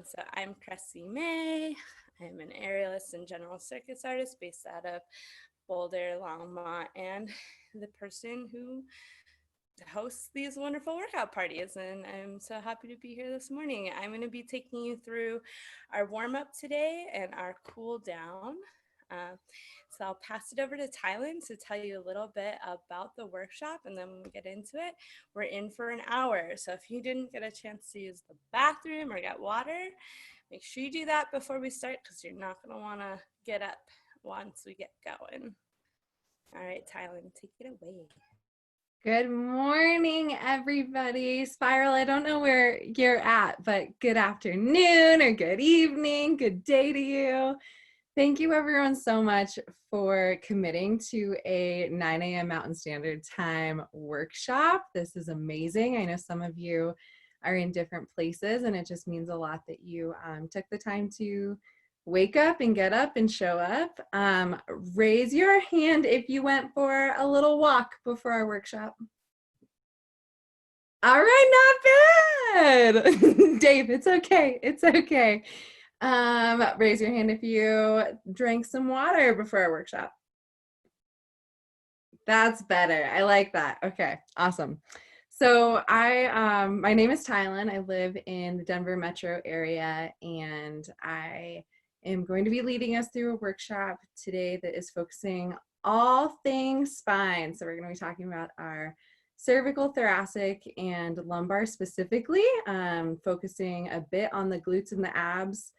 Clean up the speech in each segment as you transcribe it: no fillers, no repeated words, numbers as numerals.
So I'm Cressie May. I'm an aerialist and general circus artist based out of Boulder, Longmont, and the person who hosts these wonderful workout parties. And I'm so happy to be here this morning. I'm going to be taking you through our warm-up today and our cool down. So I'll pass it over to Tylyn to tell you a little bit about the workshop, and then when we get into it, we're in for an hour. So if you didn't get a chance to use the bathroom or get water, make sure you do that before we start, because you're not going to want to get up once we get going. All right, Tylyn, take it away. Good morning, everybody. Spiral, I don't know where you're at, but good afternoon or good evening, good day to you. Thank you, everyone, so much for committing to a 9 a.m. Mountain Standard Time workshop. This is amazing. I know some of you are in different places, and it just means a lot that you took the time to wake up and get up and show up. Raise your hand if you went for a little walk before our workshop. All right, not bad. Dave, it's okay. It's okay. Raise your hand if you drank some water before our workshop. That's better. I like that. Okay, awesome. So my name is Tylyn. I live in the Denver metro area, and I am going to be leading us through a workshop today that is focusing all things spine. So we're going to be talking about our cervical, thoracic, and lumbar specifically, focusing a bit on the glutes and the abs,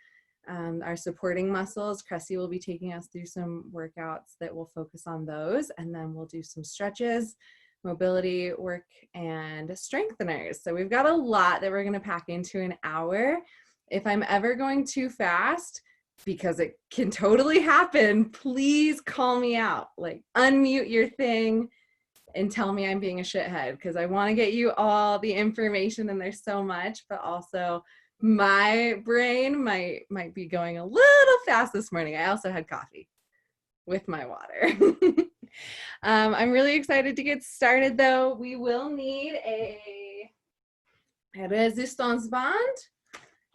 our supporting muscles. Cressie will be taking us through some workouts that will focus on those, and then we'll do some stretches, mobility work, and strengtheners. So we've got a lot that we're going to pack into an hour. If I'm ever going too fast, because it can totally happen, please call me out. Like, unmute your thing and tell me I'm being a shithead, because I want to get you all the information, and there's so much, but also my brain might be going a little fast this morning. I also had coffee with my water. I'm really excited to get started, though. We will need a resistance band.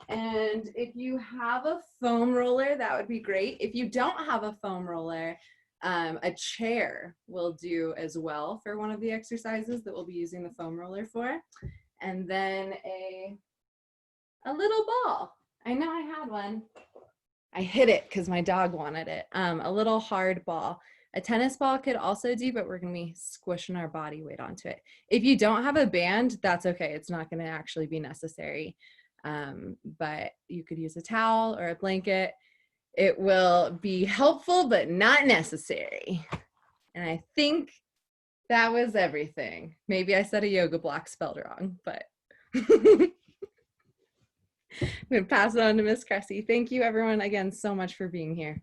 And if you have a foam roller, that would be great. If you don't have a foam roller, a chair will do as well for one of the exercises that we'll be using the foam roller for. And then a little ball. I know I had one. I hid it because my dog wanted it. A little hard ball. A tennis ball could also do, but we're going to be squishing our body weight onto it. If you don't have a band, that's okay. It's not going to actually be necessary. But you could use a towel or a blanket. It will be helpful, but not necessary. And I think that was everything. Maybe I said a yoga block spelled wrong, but I'm going to pass it on to Miss Cressie. Thank you, everyone, again, so much for being here.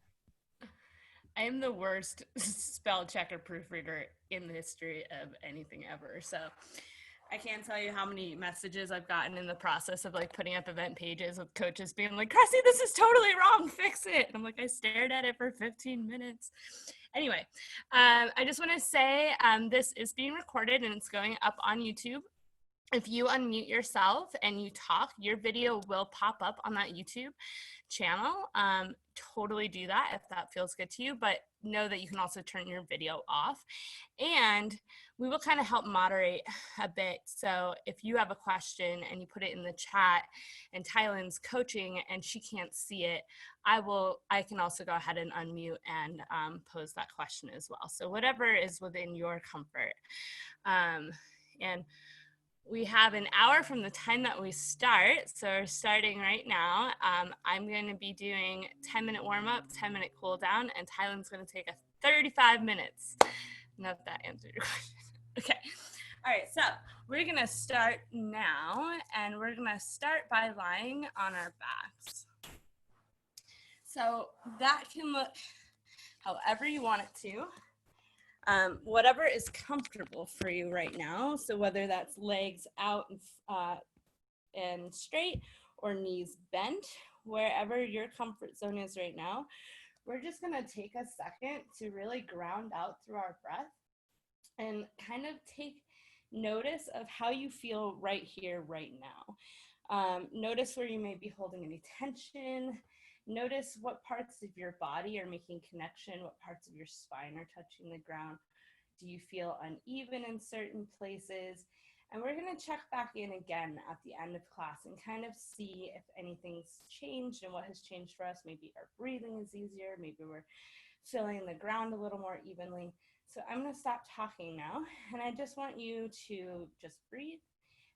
I am the worst spell checker proofreader in the history of anything ever. So I can't tell you how many messages I've gotten in the process of like putting up event pages with coaches being like, Cressie, this is totally wrong, fix it. And I'm like, I stared at it for 15 minutes. Anyway, I just want to say this is being recorded and it's going up on YouTube. If you unmute yourself and you talk, your video will pop up on that YouTube channel. Totally do that if that feels good to you, but know that you can also turn your video off. And we will kind of help moderate a bit. So if you have a question and you put it in the chat and Tylyn's coaching and she can't see it, I can also go ahead and unmute and pose that question as well. So whatever is within your comfort. And we have an hour from the time that we start, so we're starting right now. I'm going to be doing 10-minute warm-up, 10-minute cool down, and Tylyn's going to take 35 minutes. I don't know if that answered your question. Okay. All right, so we're going to start now, and we're going to start by lying on our backs. So that can look however you want it to. Whatever is comfortable for you right now. So whether that's legs out and straight or knees bent, wherever your comfort zone is right now, we're just gonna take a second to really ground out through our breath and kind of take notice of how you feel right here, right now. Notice where you may be holding any tension. Notice what parts of your body are making connection, what parts of your spine are touching the ground. Do you feel uneven in certain places? And we're going to check back in again at the end of class and kind of see if anything's changed and what has changed for us. Maybe our breathing is easier. Maybe we're filling the ground a little more evenly. So I'm going to stop talking now, and I just want you to just breathe.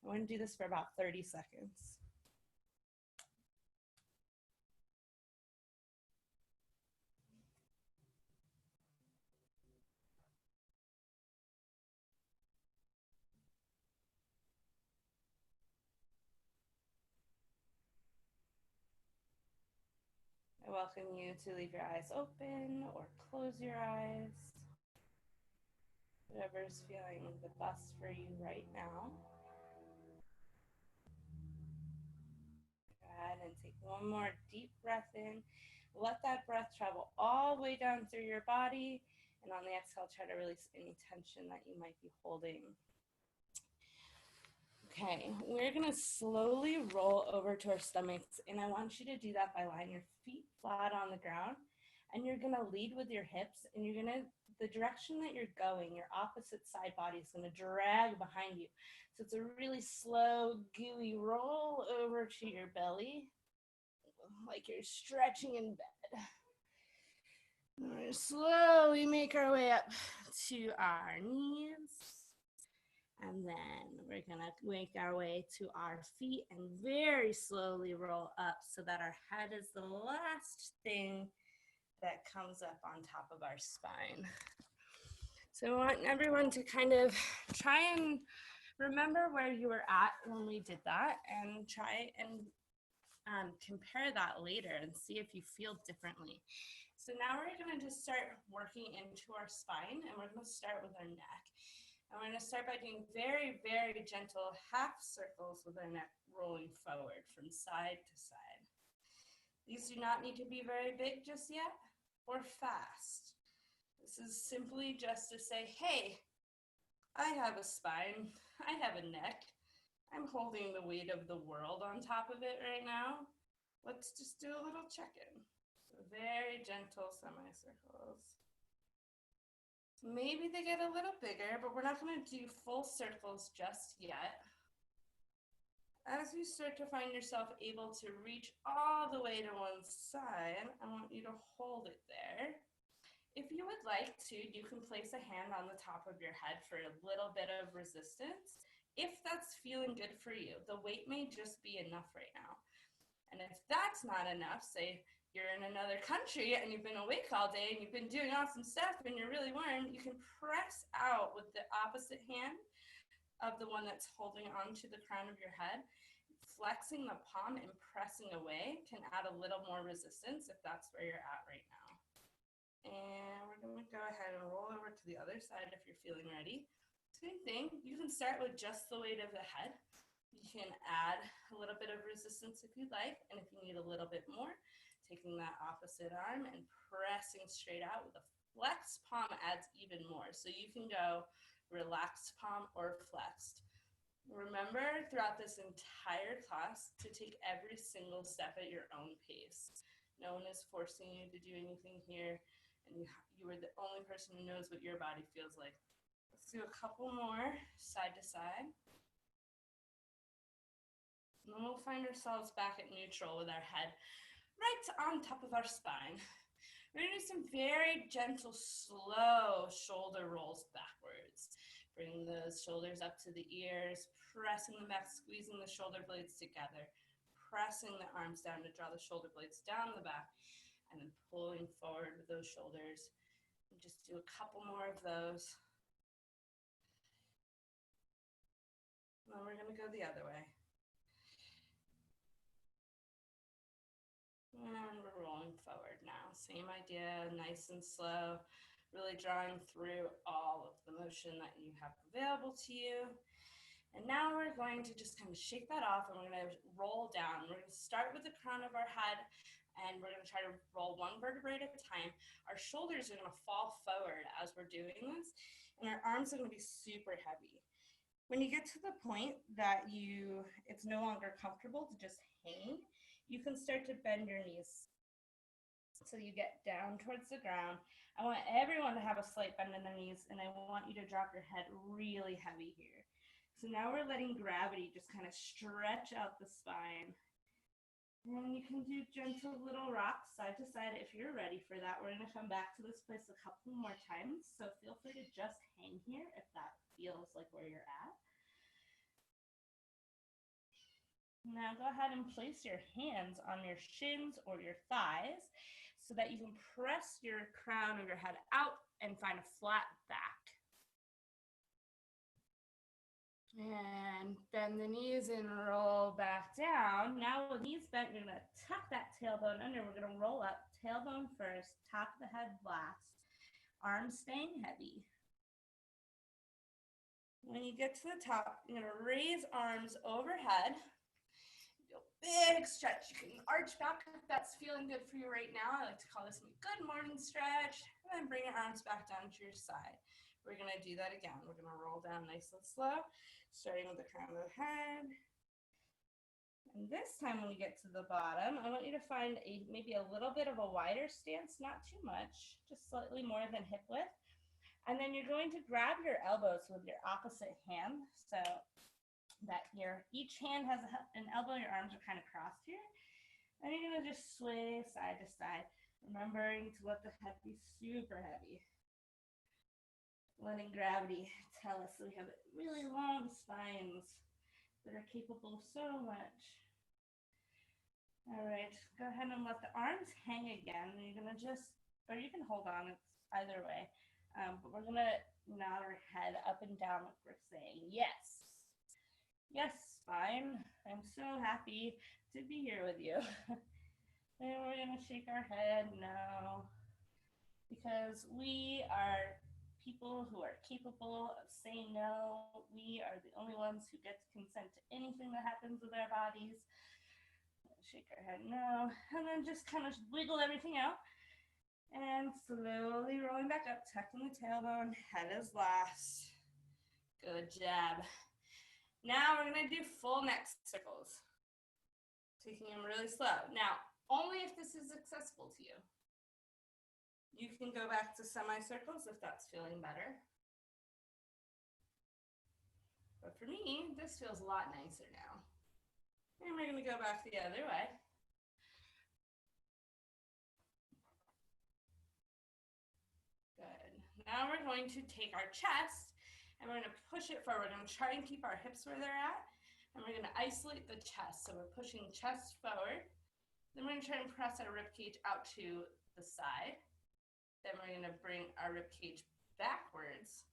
I'm going to do this for about 30 seconds. I welcome you to leave your eyes open or close your eyes. Whatever's feeling the best for you right now. Go ahead and take one more deep breath in. Let that breath travel all the way down through your body. And on the exhale, try to release any tension that you might be holding. Okay, we're gonna slowly roll over to our stomachs, and I want you to do that by lying your feet flat on the ground, and you're gonna lead with your hips, and the direction that you're going, your opposite side body is gonna drag behind you. So it's a really slow, gooey roll over to your belly, like you're stretching in bed. We're gonna slowly make our way up to our knees. And then we're gonna make our way to our feet and very slowly roll up so that our head is the last thing that comes up on top of our spine. So I want everyone to kind of try and remember where you were at when we did that, and try and compare that later and see if you feel differently. So now we're gonna just start working into our spine, and we're gonna start with our neck. And we're going to start by doing very, very gentle half circles with our neck rolling forward from side to side. These do not need to be very big just yet or fast. This is simply just to say, hey, I have a spine, I have a neck, I'm holding the weight of the world on top of it right now. Let's just do a little check-in. So very gentle semicircles. Maybe they get a little bigger, but we're not going to do full circles just yet. As you start to find yourself able to reach all the way to one side, I want you to hold it there. If you would like to, you can place a hand on the top of your head for a little bit of resistance, if that's feeling good for you. The weight may just be enough right now. And if that's not enough, say you're in another country and you've been awake all day and you've been doing awesome stuff and you're really warm, you can press out with the opposite hand of the one that's holding onto the crown of your head. Flexing the palm and pressing away can add a little more resistance if that's where you're at right now. And we're going to go ahead and roll over to the other side if you're feeling ready. Same thing, you can start with just the weight of the head. You can add a little bit of resistance if you'd like, and if you need a little bit more, taking that opposite arm and pressing straight out with a flexed palm adds even more. So you can go relaxed palm or flexed. Remember throughout this entire class to take every single step at your own pace. No one is forcing you to do anything here, and you are the only person who knows what your body feels like. Let's do a couple more side to side. And then we'll find ourselves back at neutral with our head right on top of our spine. We're going to do some very gentle, slow shoulder rolls backwards. Bring those shoulders up to the ears, pressing them back, squeezing the shoulder blades together, pressing the arms down to draw the shoulder blades down the back, and then pulling forward with those shoulders. And just do a couple more of those. And then we're going to go the other way. And we're rolling forward now. Same idea, nice and slow, really drawing through all of the motion that you have available to you. And now we're going to just kind of shake that off, and we're going to roll down. We're going to start with the crown of our head, and we're going to try to roll one vertebrae at a time. Our shoulders are going to fall forward as we're doing this, and our arms are going to be super heavy. When you get to the point that it's no longer comfortable to just hang, you can start to bend your knees. So you get down towards the ground. I want everyone to have a slight bend in their knees, and I want you to drop your head really heavy here. So now we're letting gravity just kind of stretch out the spine. And you can do gentle little rocks side to side if you're ready for that. We're going to come back to this place a couple more times, so feel free to just hang here if that feels like where you're at. Now go ahead and place your hands on your shins or your thighs so that you can press your crown of your head out and find a flat back. And bend the knees and roll back down. Now with knees bent, you're going to tuck that tailbone under. We're going to roll up, tailbone first, top of the head last. Arms staying heavy. When you get to the top, you're going to raise arms overhead. Do a big stretch. You can arch back if that's feeling good for you right now. I like to call this my good morning stretch. And then bring your arms back down to your side. We're going to do that again. We're going to roll down nice and slow, starting with the crown of the head. And this time when you get to the bottom, I want you to find maybe a little bit of a wider stance, not too much, just slightly more than hip width. And then you're going to grab your elbows with your opposite hand so that each hand has an elbow, your arms are kind of crossed here. And you're going to just sway side to side, remembering to let the head be super heavy. Letting gravity tell us that we have really long spines that are capable of so much. All right, go ahead and let the arms hang again. And you're gonna or you can hold on, it's either way. But we're gonna nod our head up and down like we're saying, yes. Yes, spine, I'm so happy to be here with you. And we're gonna shake our head no, because we are people who are capable of saying no. We are the only ones who get to consent to anything that happens with our bodies. Shake our head no, and then just kind of wiggle everything out. And slowly rolling back up, tucking the tailbone, head is last. Good job. Now we're gonna do full neck circles. Taking them really slow. Now, only if this is accessible to you. You can go back to semicircles if that's feeling better. But for me, this feels a lot nicer now. And we're going to go back the other way. Good. Now we're going to take our chest and we're going to push it forward. We're going to try and keep our hips where they're at. And we're going to isolate the chest. So we're pushing chest forward. Then we're going to try and press our ribcage out to the side. Then we're going to bring our ribcage backwards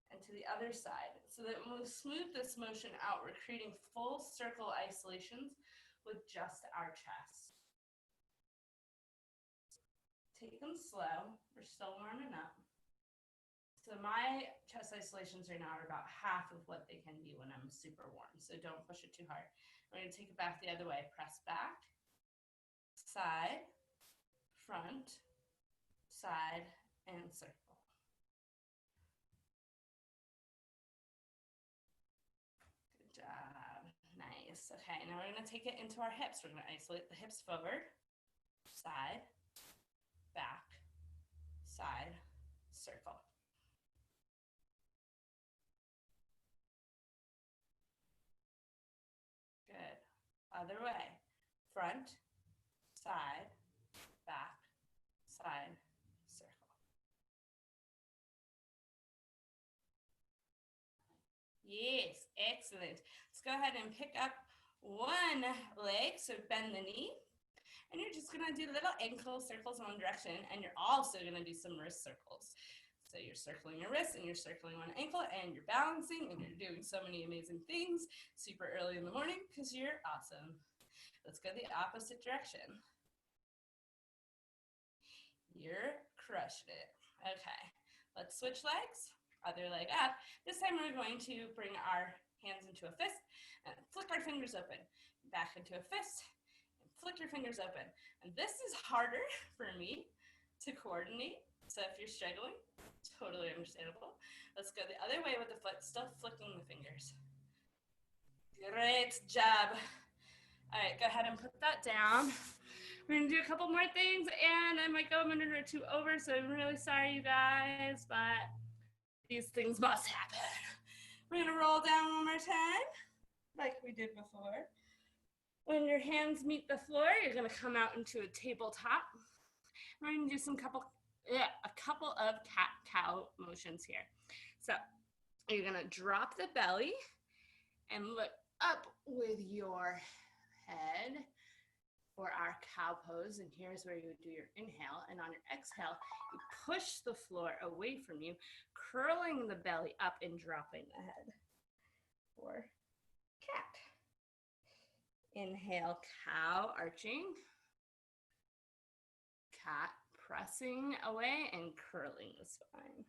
and to the other side. So that when we smooth this motion out, we're creating full circle isolations with just our chest. Take them slow. We're still warming up. So my chest isolations right now are about half of what they can be when I'm super warm. So don't push it too hard. We're going to take it back the other way. Press back, side, front, side, and circle. Good job. Nice. Okay, now we're going to take it into our hips. We're going to isolate the hips forward, side, back, side, circle. Good. Other way. Front, side, back, side, circle. Yes, excellent. Let's go ahead and pick up one leg, so bend the knee. And you're just gonna do little ankle circles in one direction, and you're also gonna do some wrist circles. So you're circling your wrist, and you're circling one ankle, and you're balancing, and you're doing so many amazing things super early in the morning because you're awesome. Let's go the opposite direction. You're crushing it. Okay, let's switch legs. Other leg up. This time we're going to bring our hands into a fist and flick our fingers open. Back into a fist and flick your fingers open. And this is harder for me to coordinate. So if you're struggling, Totally understandable. Let's go the other way with the foot, still flicking the fingers. Great job. All right, go ahead and put that down. We're gonna do a couple more things, and I might go a minute or two over, so I'm really sorry, you guys, but these things must happen. We're gonna roll down one more time, like we did before. When your hands meet the floor, you're gonna come out into a tabletop. We're gonna do a couple of cat-cow motions here. So you're gonna drop the belly and look up with your head for our cow pose. And here's where you would do your inhale. And on your exhale, you push the floor away from you, curling the belly up and dropping the head for cat. Inhale, cow, arching. Cat, pressing away and curling the spine.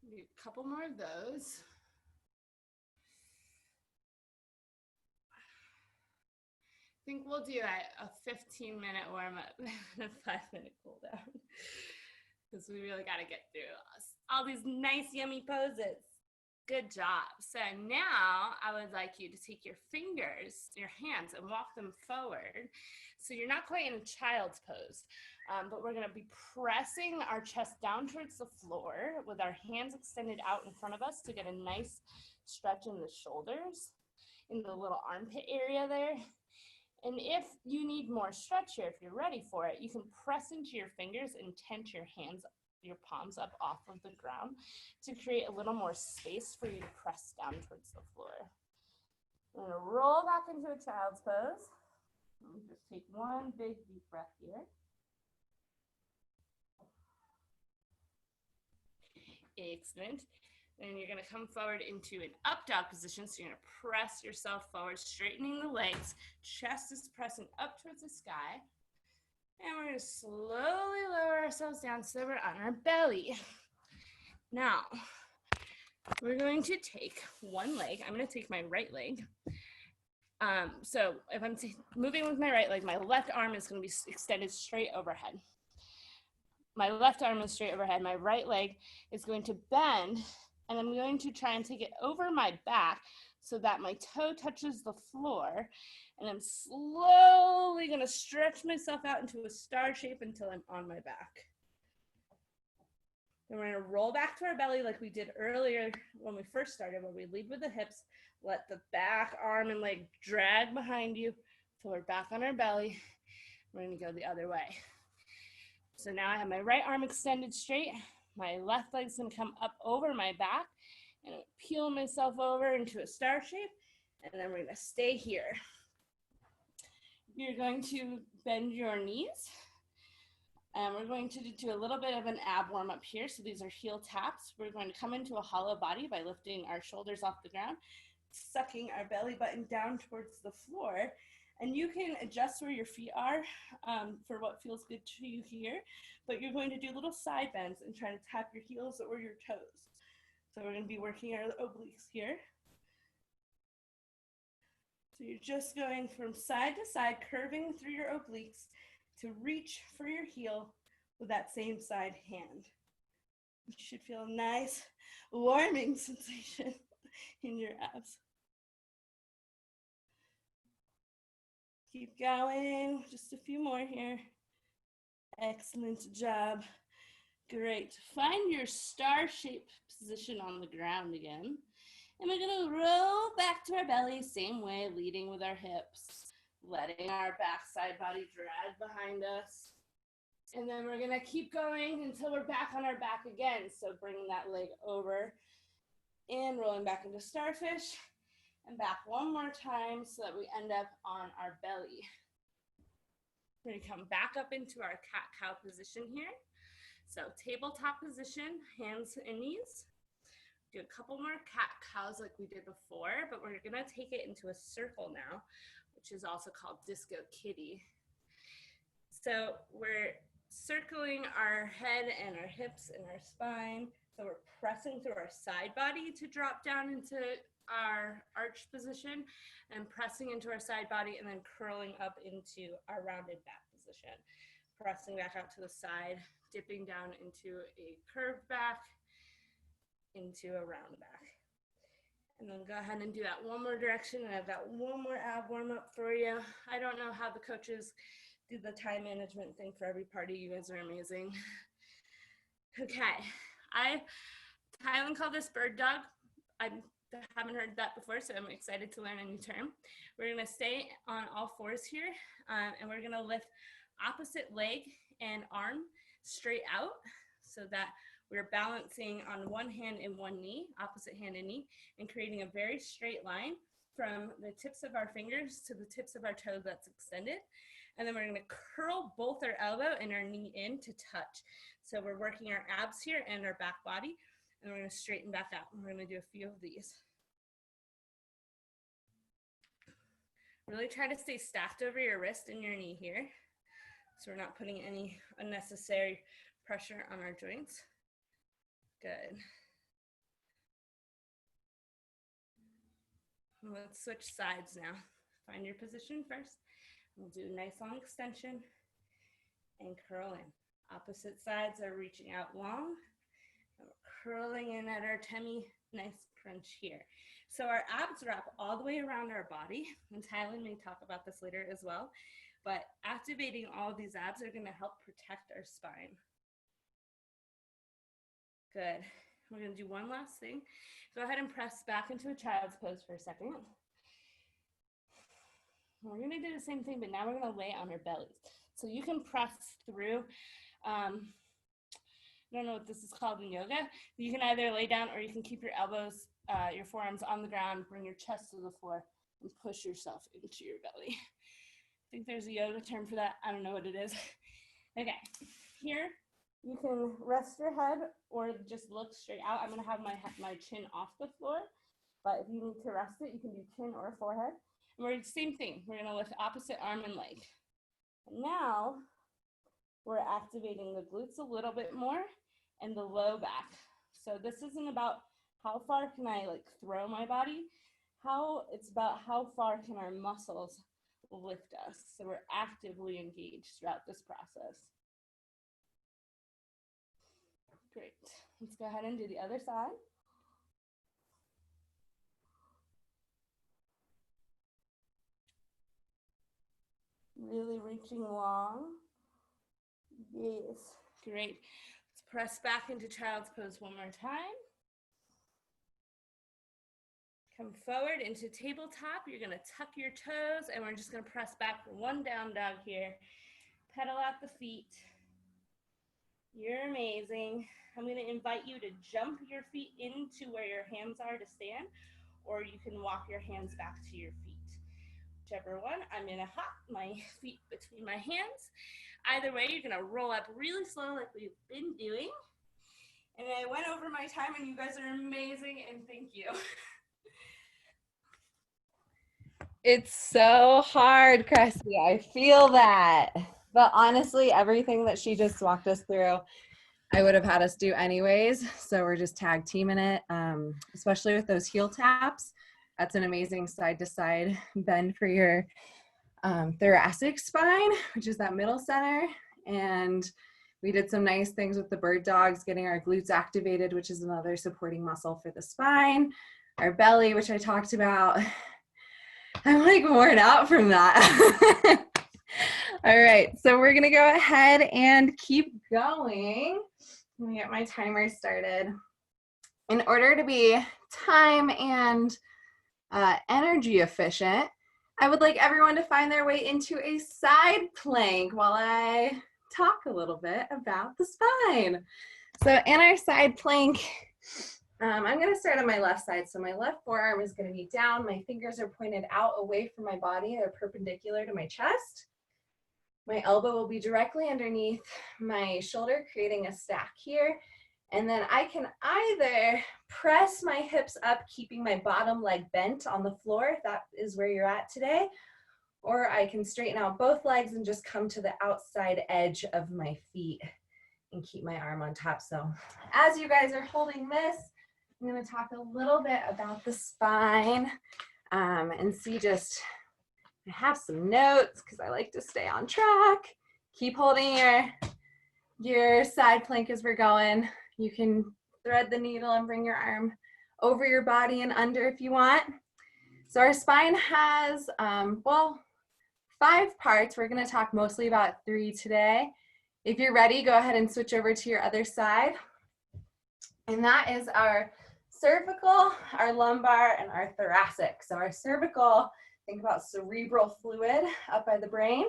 Do a couple more of those. I think we'll do a 15-minute warm-up and a 5-minute cool down because we really got to get through all these nice, yummy poses. Good job. So now I would like you to take your fingers, your hands, and walk them forward. So you're not quite in a child's pose, but we're gonna be pressing our chest down towards the floor with our hands extended out in front of us to get a nice stretch in the shoulders, in the little armpit area there. And if you need more stretch here, if you're ready for it, you can press into your fingers and tent your hands, your palms up off of the ground to create a little more space for you to press down towards the floor. I'm gonna roll back into a child's pose. Just take one big deep breath here. Excellent. And you're gonna come forward into an up dog position. So you're gonna press yourself forward, straightening the legs. Chest is pressing up towards the sky. And we're gonna slowly lower ourselves down so we're on our belly. Now, we're going to take one leg. I'm gonna take my right leg. So if I'm moving with my right leg, my left arm is gonna be extended straight overhead. My left arm is straight overhead. My right leg is going to bend, and I'm going to try and take it over my back so that my toe touches the floor. And I'm slowly gonna stretch myself out into a star shape until I'm on my back. Then we're gonna roll back to our belly like we did earlier when we first started, where we lead with the hips, let the back, arm, and leg drag behind you till we're back on our belly. We're gonna go the other way. So now I have my right arm extended straight, my left leg's gonna come up over my back, and peel myself over into a star shape, and then we're gonna stay here. You're going to bend your knees, and we're going to do a little bit of an ab warm up here. So these are heel taps. We're going to come into a hollow body by lifting our shoulders off the ground, sucking our belly button down towards the floor. And you can adjust where your feet are for what feels good to you here, but you're going to do little side bends and try to tap your heels or your toes. So we're going to be working our obliques here. So you're just going from side to side, curving through your obliques to reach for your heel with that same side hand. You should feel a nice warming sensation in your abs. Keep going, just a few more here. Excellent job. Great. Find your star-shaped position on the ground again. And we're gonna roll back to our belly, same way, leading with our hips, letting our backside body drag behind us. And then we're gonna keep going until we're back on our back again. So bringing that leg over and rolling back into starfish and back one more time so that we end up on our belly. We're gonna come back up into our cat-cow position here. So tabletop position, hands and knees. Do a couple more cat-cows like we did before, but we're gonna take it into a circle now, which is also called disco kitty. So we're circling our head and our hips and our spine. So we're pressing through our side body to drop down into our arch position and pressing into our side body and then curling up into our rounded back position. Pressing back out to the side dipping down into a curved back, into a round back. And then go ahead and do that one more direction, and I've got one more ab warm up for you. I don't know how the coaches do the time management thing for every party. You guys are amazing. Okay, Tylyn called this bird dog. I haven't heard that before, so I'm excited to learn a new term. We're gonna stay on all fours here, and we're gonna lift opposite leg and arm straight out so that we're balancing on one hand and one knee, opposite hand and knee, and creating a very straight line from the tips of our fingers to the tips of our toes that's extended. And then we're gonna curl both our elbow and our knee in to touch. So we're working our abs here and our back body, and we're gonna straighten back out. And we're gonna do a few of these. Really try to stay stacked over your wrist and your knee here, so we're not putting any unnecessary pressure on our joints. Good. Let's switch sides now. Find your position first. We'll do a nice long extension and curl in. Opposite sides are reaching out long. And we're curling in at our tummy, nice crunch here. So our abs wrap all the way around our body, and Tylyn may talk about this later as well, but activating all of these abs are gonna help protect our spine. Good. We're gonna do one last thing. Go ahead and press back into a child's pose for a second. We're gonna do the same thing, but now we're gonna lay on our bellies. So you can press through, I don't know what this is called in yoga. You can either lay down or you can keep your elbows, your forearms on the ground, bring your chest to the floor, and push yourself into your belly. I think there's a yoga term for that. I don't know what it is. Okay, here you can rest your head or just look straight out. I'm gonna have my chin off the floor, but if you need to rest it, you can do chin or forehead. And we're same thing. We're gonna lift opposite arm and leg. And now we're activating the glutes a little bit more and the low back. So this isn't about how far can I like throw my body, it's about how far can our muscles lift us. So we're actively engaged throughout this process. Great. Let's go ahead and do the other side. Really reaching long. Yes, great. Let's press back into child's pose one more time. Come forward into tabletop. You're gonna tuck your toes, and we're just gonna press back for one down dog here. Pedal out the feet. You're amazing. I'm gonna invite you to jump your feet into where your hands are to stand, or you can walk your hands back to your feet. Whichever one, I'm gonna hop my feet between my hands. Either way, you're gonna roll up really slow like we've been doing. And I went over my time, and you guys are amazing, and thank you. It's so hard, Cressie. I feel that. But honestly, everything that she just walked us through, I would have had us do anyways. So we're just tag teaming it, especially with those heel taps. That's an amazing side-to-side bend for your thoracic spine, which is that middle center. And we did some nice things with the bird dogs, getting our glutes activated, which is another supporting muscle for the spine. Our belly, which I talked about. I'm like worn out from that. All right, so we're gonna go ahead and keep going. Let me get my timer started. In order to be time and energy efficient, I would like everyone to find their way into a side plank while I talk a little bit about the spine. So in our side plank, I'm going to start on my left side. So my left forearm is going to be down. My fingers are pointed out away from my body. They're perpendicular to my chest. My elbow will be directly underneath my shoulder, creating a stack here. And then I can either press my hips up, keeping my bottom leg bent on the floor, if that is where you're at today, or I can straighten out both legs and just come to the outside edge of my feet and keep my arm on top. So as you guys are holding this, I'm going to talk a little bit about the spine and see just, I have some notes because I like to stay on track. Keep holding your your side plank as we're going. You can thread the needle and bring your arm over your body and under if you want. So our spine has, well, 5 parts. We're going to talk mostly about 3 today. If you're ready, go ahead and switch over to your other side. And that is our cervical, our lumbar, and our thoracic. So our cervical, think about cerebral fluid up by the brain.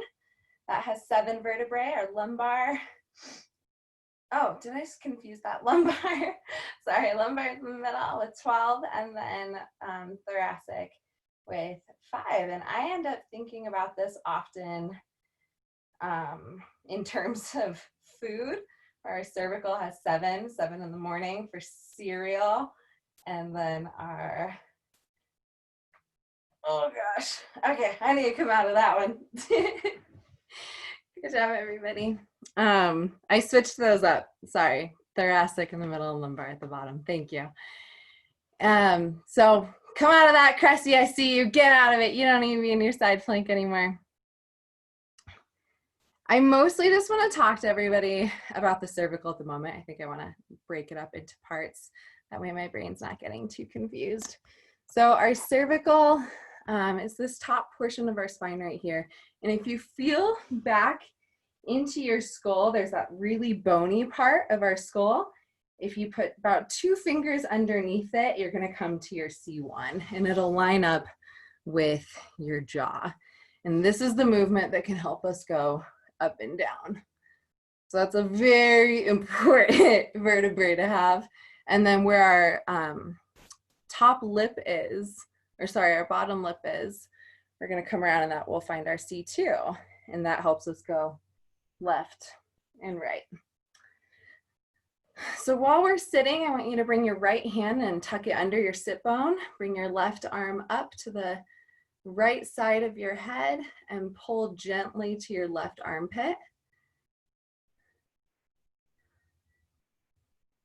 That has 7 vertebrae. Our lumbar, oh, did I just confuse that? Lumbar, sorry, lumbar is in the middle with 12, and then thoracic with 5. And I end up thinking about this often in terms of food. Our cervical has 7 in the morning for cereal, and then our, oh gosh, okay, I need to come out of that one. Good job, everybody. I switched those up. Sorry, thoracic in the middle, lumbar at the bottom. Thank you. So come out of that, Cressie. I see you. Get out of it. You don't need to be in your side plank anymore. I mostly just want to talk to everybody about the cervical at the moment. I think I want to break it up into parts. That way my brain's not getting too confused. So our cervical is this top portion of our spine right here. And if you feel back into your skull, there's that really bony part of our skull. If you put about 2 fingers underneath it, you're going to come to your C1, and it'll line up with your jaw. And this is the movement that can help us go up and down. So that's a very important vertebrae to have. And then where our top lip is, or sorry, our bottom lip is, we're going to come around and that we'll find our C2, and that helps us go left and right. So while we're sitting, I want you to bring your right hand and tuck it under your sit bone. Bring your left arm up to the right side of your head and pull gently to your left armpit.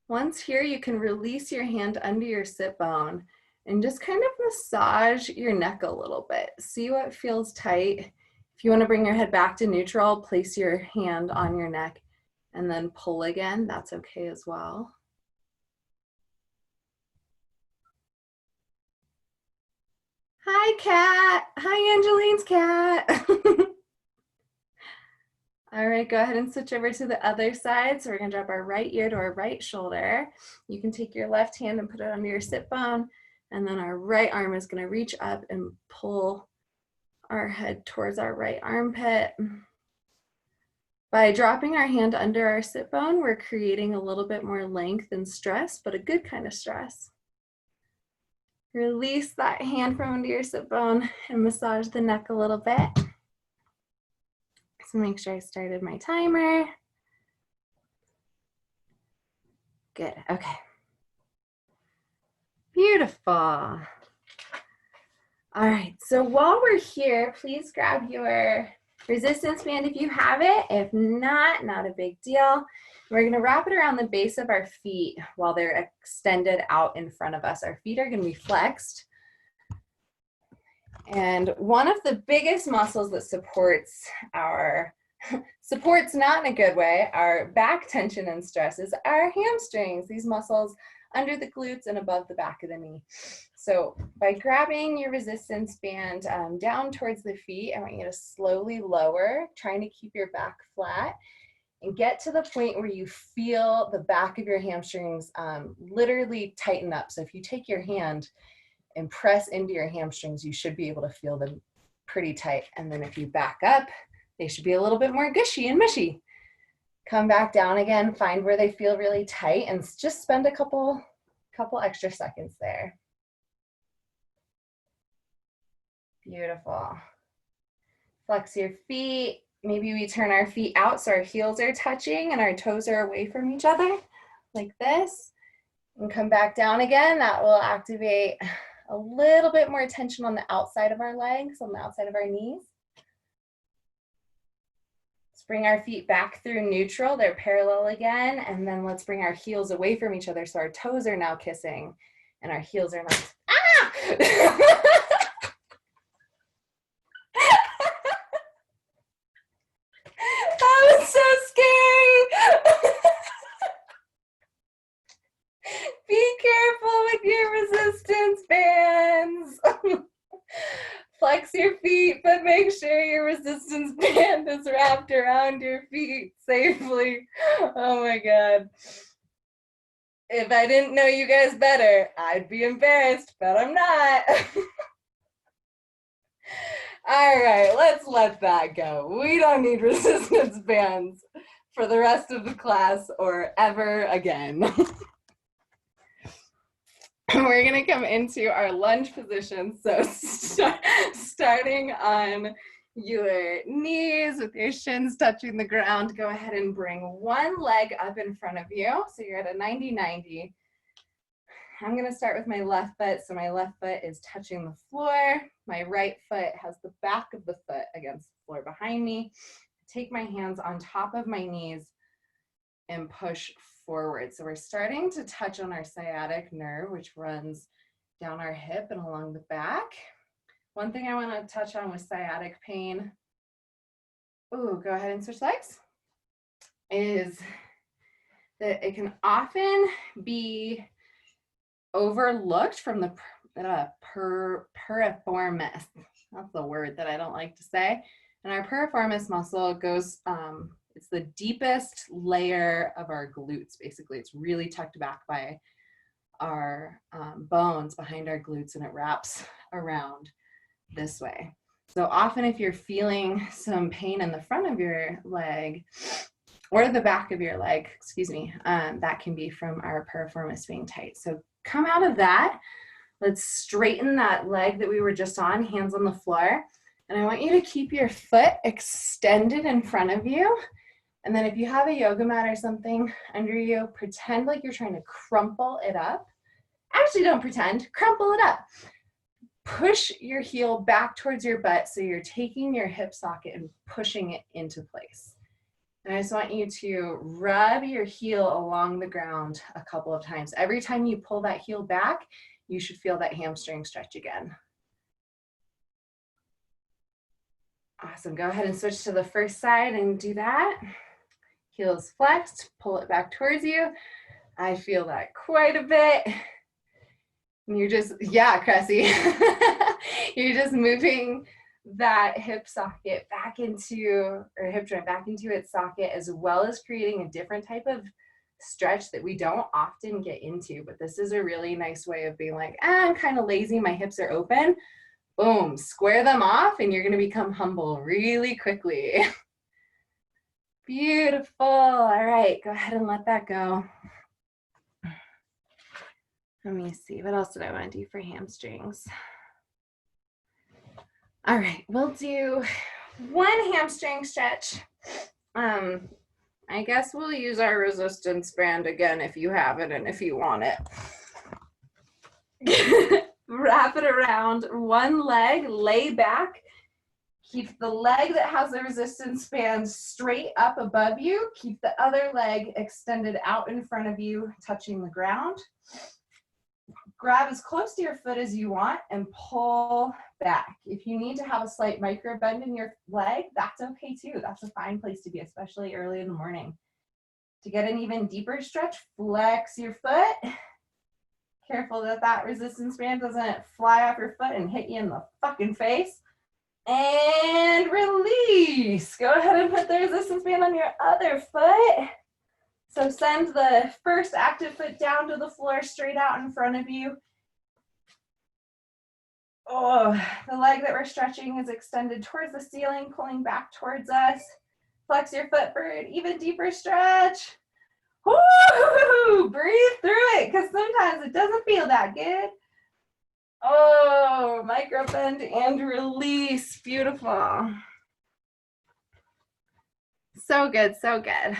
Once here, you can release your hand under your sit bone and just kind of massage your neck a little bit. See what feels tight. If you want to bring your head back to neutral, place your hand on your neck and then pull again. That's okay as well. Hi, cat. Hi, Angeline's cat. All right, go ahead and switch over to the other side. So we're gonna drop our right ear to our right shoulder. You can take your left hand and put it under your sit bone, and then our right arm is gonna reach up and pull our head towards our right armpit. By dropping our hand under our sit bone, we're creating a little bit more length and stress, but a good kind of stress. Release that hand from under your sit bone and massage the neck a little bit. So make sure I started my timer. Good, okay. Beautiful. All right, so while we're here, please grab your resistance band if you have it. If not, not a big deal. We're gonna wrap it around the base of our feet while they're extended out in front of us. Our feet are gonna be flexed. And one of the biggest muscles that supports not in a good way, our back tension and stress is our hamstrings, these muscles under the glutes and above the back of the knee. So by grabbing your resistance band down towards the feet, I want you to slowly lower, trying to keep your back flat and get to the point where you feel the back of your hamstrings literally tighten up. So if you take your hand and press into your hamstrings, you should be able to feel them pretty tight. And then if you back up, they should be a little bit more gushy and mushy. Come back down again, find where they feel really tight, and just spend a couple extra seconds there. Beautiful. Flex your feet. Maybe we turn our feet out so our heels are touching and our toes are away from each other, like this. And come back down again. That will activate a little bit more tension on the outside of our legs, on the outside of our knees. Let's bring our feet back through neutral. They're parallel again. And then let's bring our heels away from each other so our toes are now kissing and our heels are not. Ah! That was so scary. Flex your feet, but make sure your resistance band is wrapped around your feet safely. Oh my God. If I didn't know you guys better, I'd be embarrassed, but I'm not. All right, let's let that go. We don't need resistance bands for the rest of the class or ever again. We're gonna come into our lunge position. So starting on your knees with your shins touching the ground, go ahead and bring one leg up in front of you. So you're at a 90-90. I'm gonna start with my left foot. So my left foot is touching the floor. My right foot has the back of the foot against the floor behind me. Take my hands on top of my knees and push forward. So we're starting to touch on our sciatic nerve, which runs down our hip and along the back. One thing I want to touch on with sciatic pain, go ahead and switch legs, is that it can often be overlooked from the piriformis. That's the word that I don't like to say. And our piriformis muscle goes, it's the deepest layer of our glutes, basically. It's really tucked back by our bones behind our glutes, and it wraps around this way. So often if you're feeling some pain in the front of your leg or the back of your leg, that can be from our piriformis being tight. So come out of that. Let's straighten that leg that we were just on, hands on the floor. And I want you to keep your foot extended in front of you. And then if you have a yoga mat or something under you, pretend like you're trying to crumple it up. Actually, don't pretend, crumple it up. Push your heel back towards your butt so you're taking your hip socket and pushing it into place. And I just want you to rub your heel along the ground a couple of times. Every time you pull that heel back, you should feel that hamstring stretch again. Awesome, go ahead and switch to the first side and do that. Heels flexed, pull it back towards you. I feel that quite a bit. And you're just, yeah, Cressie. You're just moving that hip socket back into, or hip joint back into its socket, as well as creating a different type of stretch that we don't often get into. But this is a really nice way of being like, I'm kind of lazy, my hips are open. Boom, square them off, and you're going to become humble really quickly. Beautiful. All right, go ahead and let that go. Let me see, what else did I want to do for hamstrings? All right, we'll do one hamstring stretch. I guess we'll use our resistance band again if you have it and if you want it. Wrap it around one leg, lay back. Keep the leg that has the resistance band straight up above you. Keep the other leg extended out in front of you, touching the ground. Grab as close to your foot as you want and pull back. If you need to have a slight micro bend in your leg, that's okay too. That's a fine place to be, especially early in the morning. To get an even deeper stretch, flex your foot. Careful that that resistance band doesn't fly off your foot and hit you in the fucking face. And release. Go ahead and put the resistance band on your other foot. So send the first active foot down to the floor, straight out in front of you. Oh, the leg that we're stretching is extended towards the ceiling, pulling back towards us. Flex your foot for an even deeper stretch. Woo! Breathe through it, because sometimes it doesn't feel that good. Oh, micro bend and release. Beautiful. So good, so good.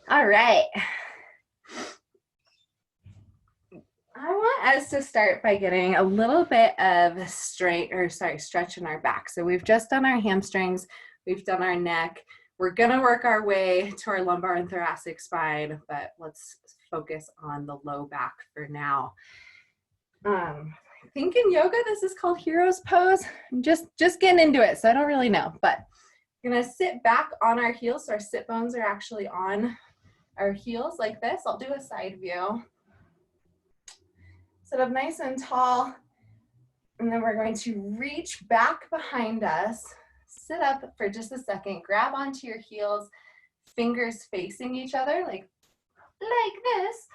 All right. I want us to start by getting a little bit of stretch in our back. So we've just done our hamstrings, we've done our neck. We're gonna work our way to our lumbar and thoracic spine, but let's focus on the low back for now. I think in yoga, this is called hero's pose. I'm just getting into it, so I don't really know, but we're gonna sit back on our heels. So our sit bones are actually on our heels like this. I'll do a side view. Sit up nice and tall. And then we're going to reach back behind us, sit up for just a second, grab onto your heels, fingers facing each other like this,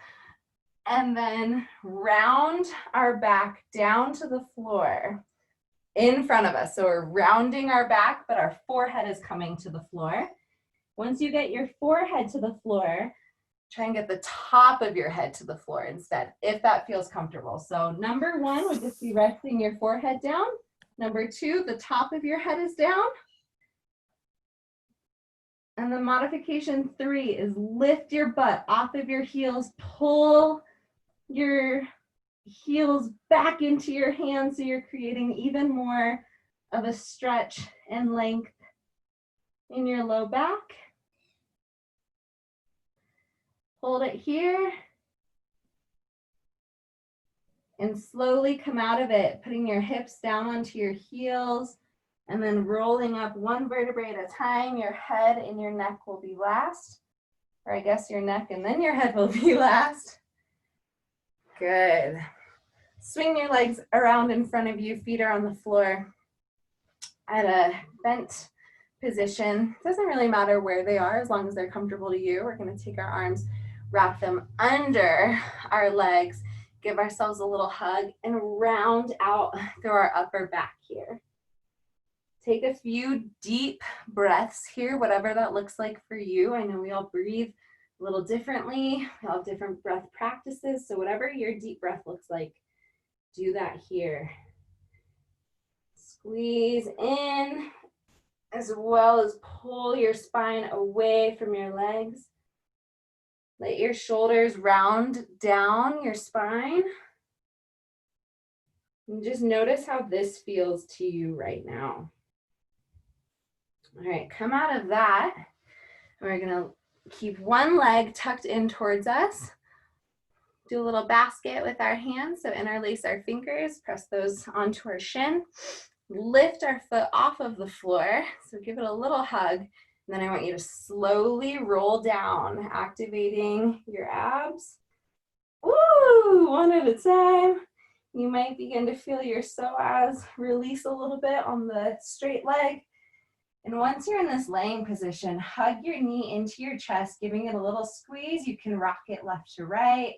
and then round our back down to the floor in front of us. So we're rounding our back, but our forehead is coming to the floor. Once you get your forehead to the floor, try and get the top of your head to the floor instead, if that feels comfortable. So number 1 would just be resting your forehead down. Number 2, the top of your head is down. And the modification 3 is lift your butt off of your heels, pull your heels back into your hands so you're creating even more of a stretch and length in your low back. Hold it here. And slowly come out of it, putting your hips down onto your heels and then rolling up one vertebrae at a time. Your head and your neck will be last. Or I guess your neck and then your head will be last. Good. Swing your legs around in front of you. Feet are on the floor at a bent position. Doesn't really matter where they are as long as they're comfortable to you. We're going to take our arms, wrap them under our legs, give ourselves a little hug, and round out through our upper back here. Take a few deep breaths here, whatever that looks like for you. I know we all breathe a little differently. We all have different breath practices. So whatever your deep breath looks like, do that here. Squeeze in as well as pull your spine away from your legs. Let your shoulders round down your spine. And just notice how this feels to you right now. All right, come out of that. We're gonna keep one leg tucked in towards us. Do a little basket with our hands. So interlace our fingers, press those onto our shin. Lift our foot off of the floor. So give it a little hug. And then I want you to slowly roll down, activating your abs. Woo! One at a time. You might begin to feel your psoas release a little bit on the straight leg. And once you're in this laying position, hug your knee into your chest, giving it a little squeeze. You can rock it left to right.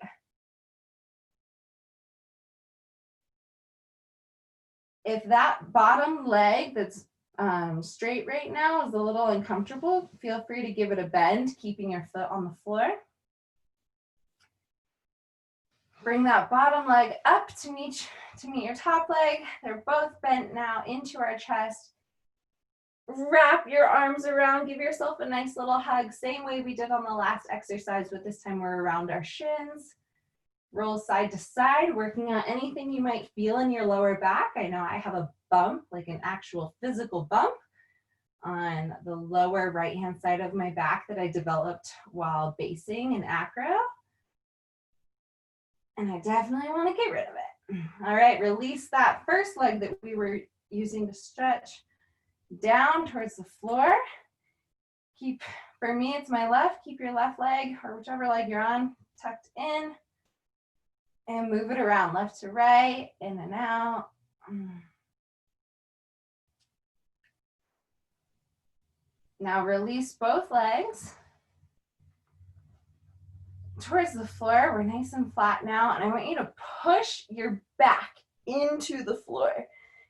If that bottom leg that's straight right now is a little uncomfortable, feel free to give it a bend, keeping your foot on the floor. Bring that bottom leg up to meet your top leg. They're both bent now into our chest. Wrap your arms around, give yourself a nice little hug, same way we did on the last exercise, but this time we're around our shins. Roll side to side, working on anything you might feel in your lower back. I know I have a bump, like an actual physical bump on the lower right-hand side of my back that I developed while basing in acro. And I definitely want to get rid of it. All right, release that first leg that we were using to stretch down towards the floor. Keep, for me, it's my left. Keep your left leg or whichever leg you're on tucked in. And move it around left to right, in and out. Now release both legs towards the floor. We're nice and flat now, and I want you to push your back into the floor.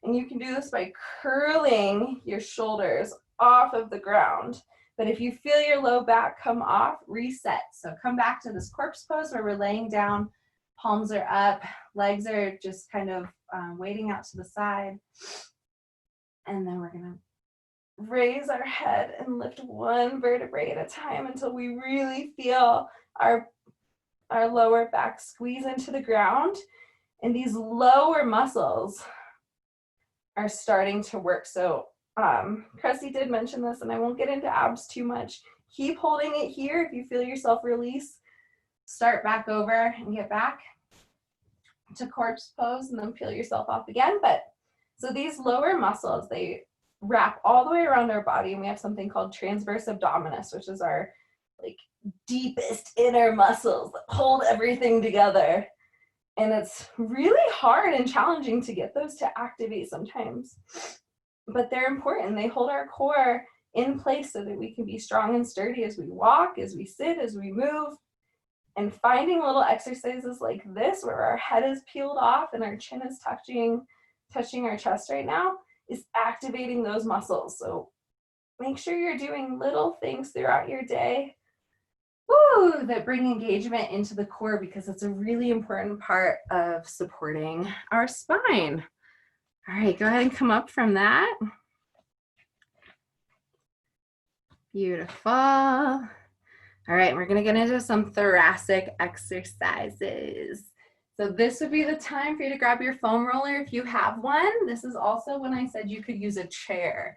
And you can do this by curling your shoulders off of the ground. But if you feel your low back come off, reset. So come back to this corpse pose where we're laying down. Palms are up, legs are just kind of waiting out to the side. And then we're gonna raise our head and lift one vertebrae at a time until we really feel our lower back squeeze into the ground. And these lower muscles are starting to work. So Cressie did mention this, and I won't get into abs too much. Keep holding it here. If you feel yourself release, start back over and get back to corpse pose and then peel yourself off again. But so these lower muscles, they wrap all the way around our body, and we have something called transverse abdominis, which is our like deepest inner muscles that hold everything together. And it's really hard and challenging to get those to activate sometimes. But they're important. They hold our core in place so that we can be strong and sturdy as we walk, as we sit, as we move. And finding little exercises like this where our head is peeled off and our chin is touching our chest right now is activating those muscles. So make sure you're doing little things throughout your day that bring engagement into the core, because it's a really important part of supporting our spine. All right, go ahead and come up from that. Beautiful. All right, we're gonna get into some thoracic exercises. So this would be the time for you to grab your foam roller if you have one. This is also when I said you could use a chair.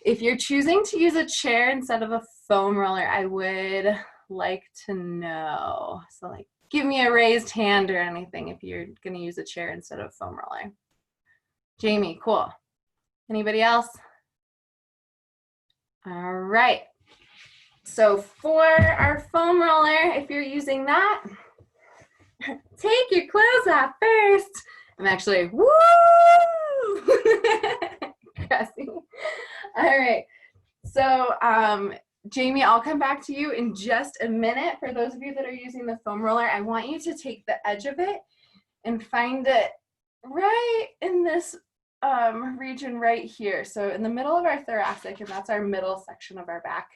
If you're choosing to use a chair instead of a foam roller, I would like to know. So like, give me a raised hand or anything if you're gonna use a chair instead of foam roller. Jamie, cool. Anybody else? All right. So for our foam roller, if you're using that, take your clothes off first. I'm actually, woo! Cressie. All right. So Jamie, I'll come back to you in just a minute. For those of you that are using the foam roller, I want you to take the edge of it and find it right in this region right here. So in the middle of our thoracic, and that's our middle section of our back.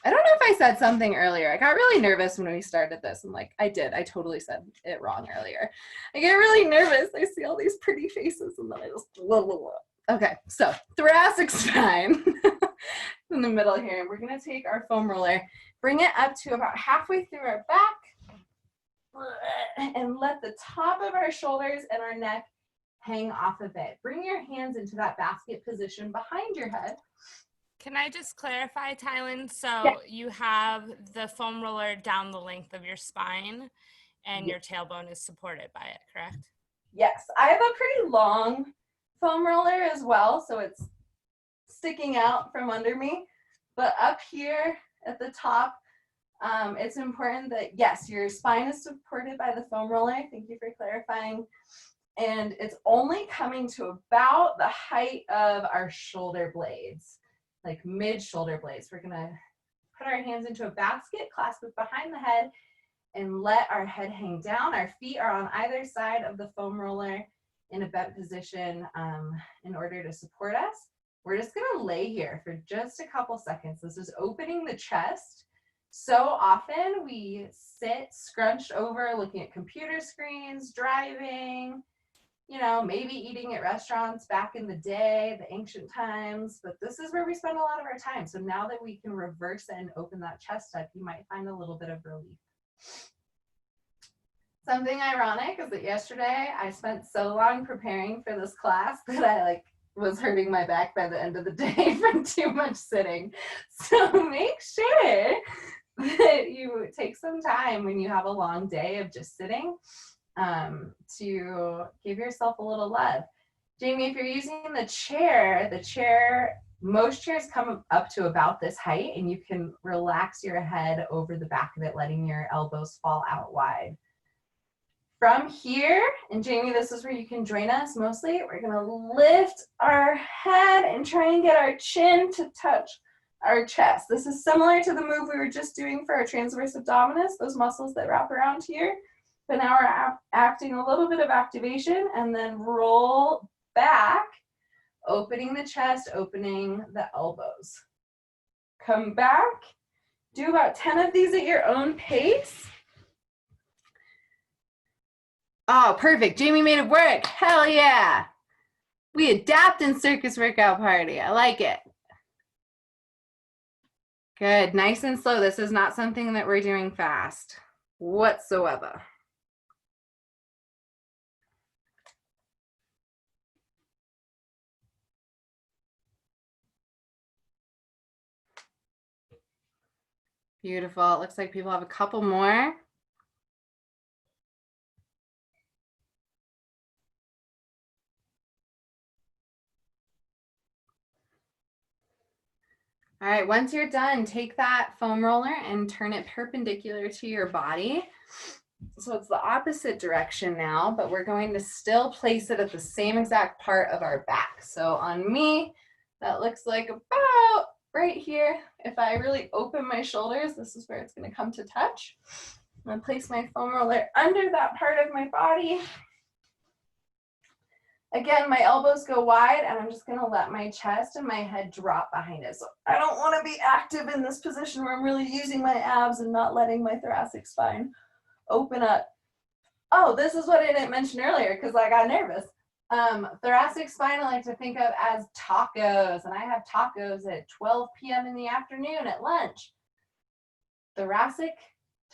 I don't know if I said something earlier. I got really nervous when we started this. I'm like, I totally said it wrong earlier. I get really nervous. I see all these pretty faces and then I just, blah, blah, blah. Okay, so thoracic spine in the middle here. And we're gonna take our foam roller, bring it up to about halfway through our back, and let the top of our shoulders and our neck hang off of it. Bring your hands into that basket position behind your head. Can I just clarify, Tylyn? So yeah. You have the foam roller down the length of your spine and your tailbone is supported by it, correct? Yes, I have a pretty long foam roller as well, so it's sticking out from under me. But up here at the top, it's important that, yes, your spine is supported by the foam roller. Thank you for clarifying. And it's only coming to about the height of our shoulder blades, like mid shoulder blades. We're gonna put our hands into a basket, clasp it behind the head, and let our head hang down. Our feet are on either side of the foam roller in a bent position in order to support us. We're just gonna lay here for just a couple seconds. This is opening the chest. So often we sit scrunched over looking at computer screens, driving, you know, maybe eating at restaurants back in the day, the ancient times, but this is where we spend a lot of our time. So now that we can reverse it and open that chest up, you might find a little bit of relief. Something ironic is that yesterday I spent so long preparing for this class that I was hurting my back by the end of the day from too much sitting. So make sure that you take some time when you have a long day of just sitting to give yourself a little love. Jamie, if you're using the chair, most chairs come up to about this height, and you can relax your head over the back of it, letting your elbows fall out wide. From here, and Jamie, this is where you can join us mostly, we're gonna lift our head and try and get our chin to touch our chest. This is similar to the move we were just doing for our transverse abdominis, those muscles that wrap around here. But now we're acting a little bit of activation, and then roll back, opening the chest, opening the elbows. Come back, do about 10 of these at your own pace. Oh, perfect. Jamie made it work. Hell yeah. We adapt in circus workout party. I like it. Good. Nice and slow. This is not something that we're doing fast whatsoever. Beautiful. It looks like people have a couple more. All right, once you're done, take that foam roller and turn it perpendicular to your body. So it's the opposite direction now, but we're going to still place it at the same exact part of our back. So on me, that looks like about right here. If I really open my shoulders, this is where it's going to come to touch. I'm going to place my foam roller under that part of my body. Again, my elbows go wide, and I'm just going to let my chest and my head drop behind it. So I don't want to be active in this position where I'm really using my abs and not letting my thoracic spine open up. Oh, this is what I didn't mention earlier because I got nervous. Thoracic spine I like to think of as tacos, and I have tacos at 12 p.m. in the afternoon at lunch. Thoracic,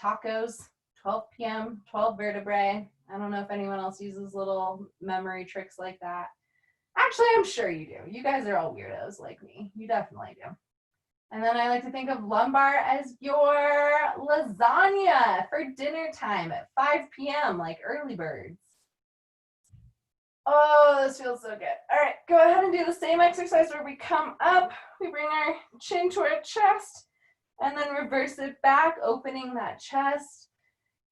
tacos, 12 p.m., 12 vertebrae. I don't know if anyone else uses little memory tricks like that. Actually, I'm sure you do. You guys are all weirdos like me. You definitely do. And then I like to think of lumbar as your lasagna for dinner time at 5 p.m. like early birds. Oh, this feels so good. All right, go ahead and do the same exercise where we come up, we bring our chin to our chest, and then reverse it back, opening that chest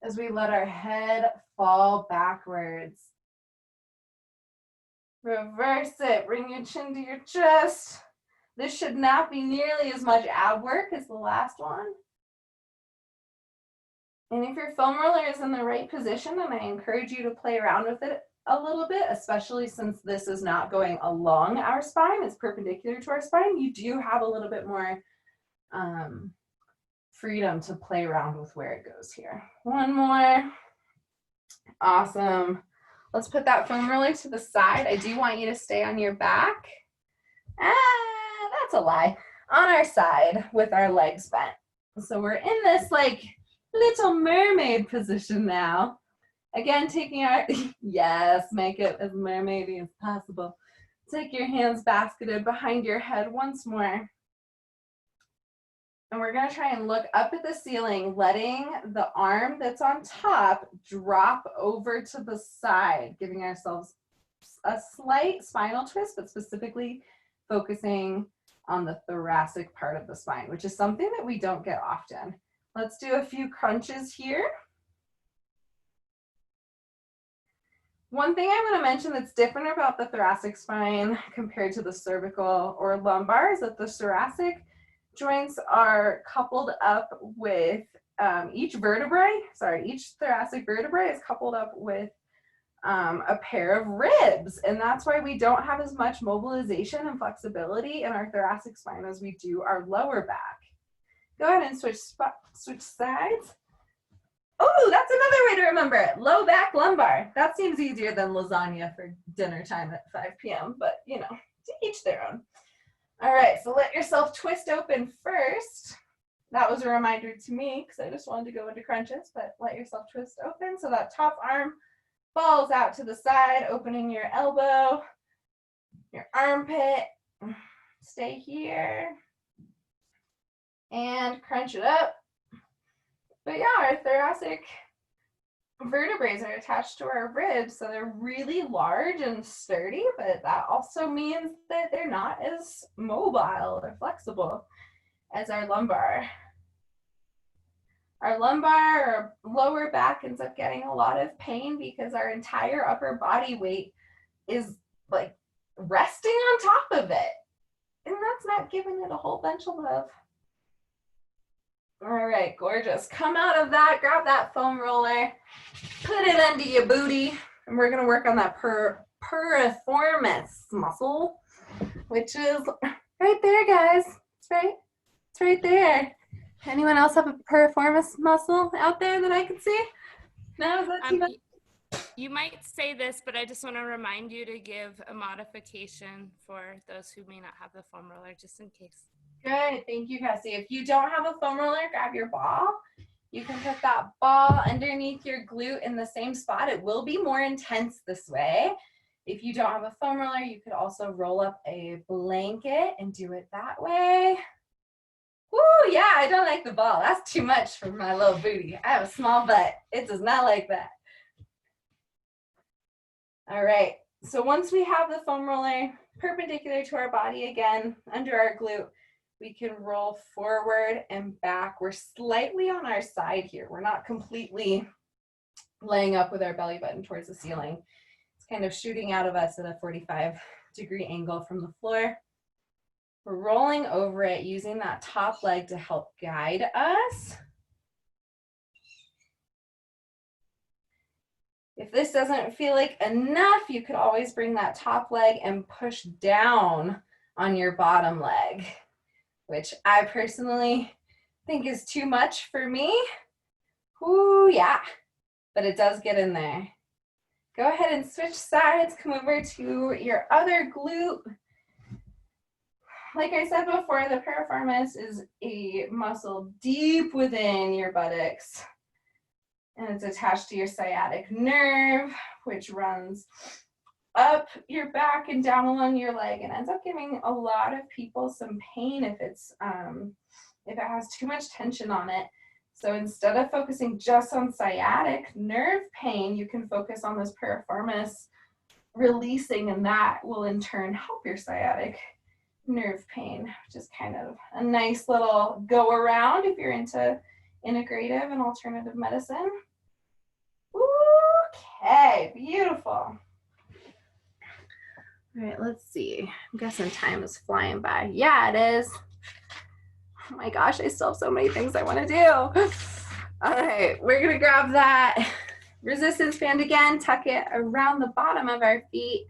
as we let our head fall backwards. Reverse it, bring your chin to your chest. This should not be nearly as much ab work as the last one. And if your foam roller is in the right position, then I encourage you to play around with it a little bit, especially since this is not going along our spine, it's perpendicular to our spine. You do have a little bit more freedom to play around with where it goes here. One more. Awesome. Let's put that foam roller to the side. I do want you to stay on your back. That's a lie. On our side with our legs bent. So we're in this like little mermaid position now. Again, taking our, yes, make it as mermaidy as possible. Take your hands basketed behind your head once more. And we're gonna try and look up at the ceiling, letting the arm that's on top drop over to the side, giving ourselves a slight spinal twist, but specifically focusing on the thoracic part of the spine, which is something that we don't get often. Let's do a few crunches here. One thing I want to mention that's different about the thoracic spine compared to the cervical or lumbar is that the thoracic joints are coupled up with each thoracic vertebrae is coupled up with a pair of ribs, and that's why we don't have as much mobilization and flexibility in our thoracic spine as we do our lower back. Go ahead and switch sides. Oh, that's another way to remember it. Low back lumbar. That seems easier than lasagna for dinner time at 5 p.m., but you know, to each their own. All right, so let yourself twist open first. That was a reminder to me because I just wanted to go into crunches, but let yourself twist open so that top arm falls out to the side, opening your elbow, your armpit. Stay here and crunch it up. But yeah, our thoracic vertebrae are attached to our ribs, so they're really large and sturdy, but that also means that they're not as mobile or flexible as our lumbar. Our lumbar or lower back ends up getting a lot of pain because our entire upper body weight is like resting on top of it, and that's not giving it a whole bunch of love. All right, gorgeous. Come out of that, grab that foam roller, put it under your booty, and we're gonna work on that piriformis muscle, which is right there, guys. It's right there. Anyone else have a piriformis muscle out there that I can see? No, is that too much? You might say this, but I just want to remind you to give a modification for those who may not have the foam roller, just in case. Good, thank you, Cressie. If you don't have a foam roller, grab your ball. You can put that ball underneath your glute in the same spot. It will be more intense this way. If you don't have a foam roller, you could also roll up a blanket and do it that way. Woo, yeah, I don't like the ball. That's too much for my little booty. I have a small butt. It does not like that. All right, so once we have the foam roller perpendicular to our body again, under our glute, we can roll forward and back. We're slightly on our side here. We're not completely laying up with our belly button towards the ceiling. It's kind of shooting out of us at a 45-degree angle from the floor. We're rolling over it, using that top leg to help guide us. If this doesn't feel like enough, you could always bring that top leg and push down on your bottom leg, which I personally think is too much for me. Ooh, yeah, but it does get in there. Go ahead and switch sides, come over to your other glute. Like I said before, the piriformis is a muscle deep within your buttocks, and it's attached to your sciatic nerve, which runs up your back and down along your leg and ends up giving a lot of people some pain if it has too much tension on it. So instead of focusing just on sciatic nerve pain, you can focus on this piriformis releasing, and that will in turn help your sciatic nerve pain, which is kind of a nice little go around if you're into integrative and alternative medicine. Okay, beautiful. All right, let's see. I'm guessing time is flying by. Yeah, it is. Oh my gosh, I still have so many things I want to do. All right, we're gonna grab that resistance band again, tuck it around the bottom of our feet,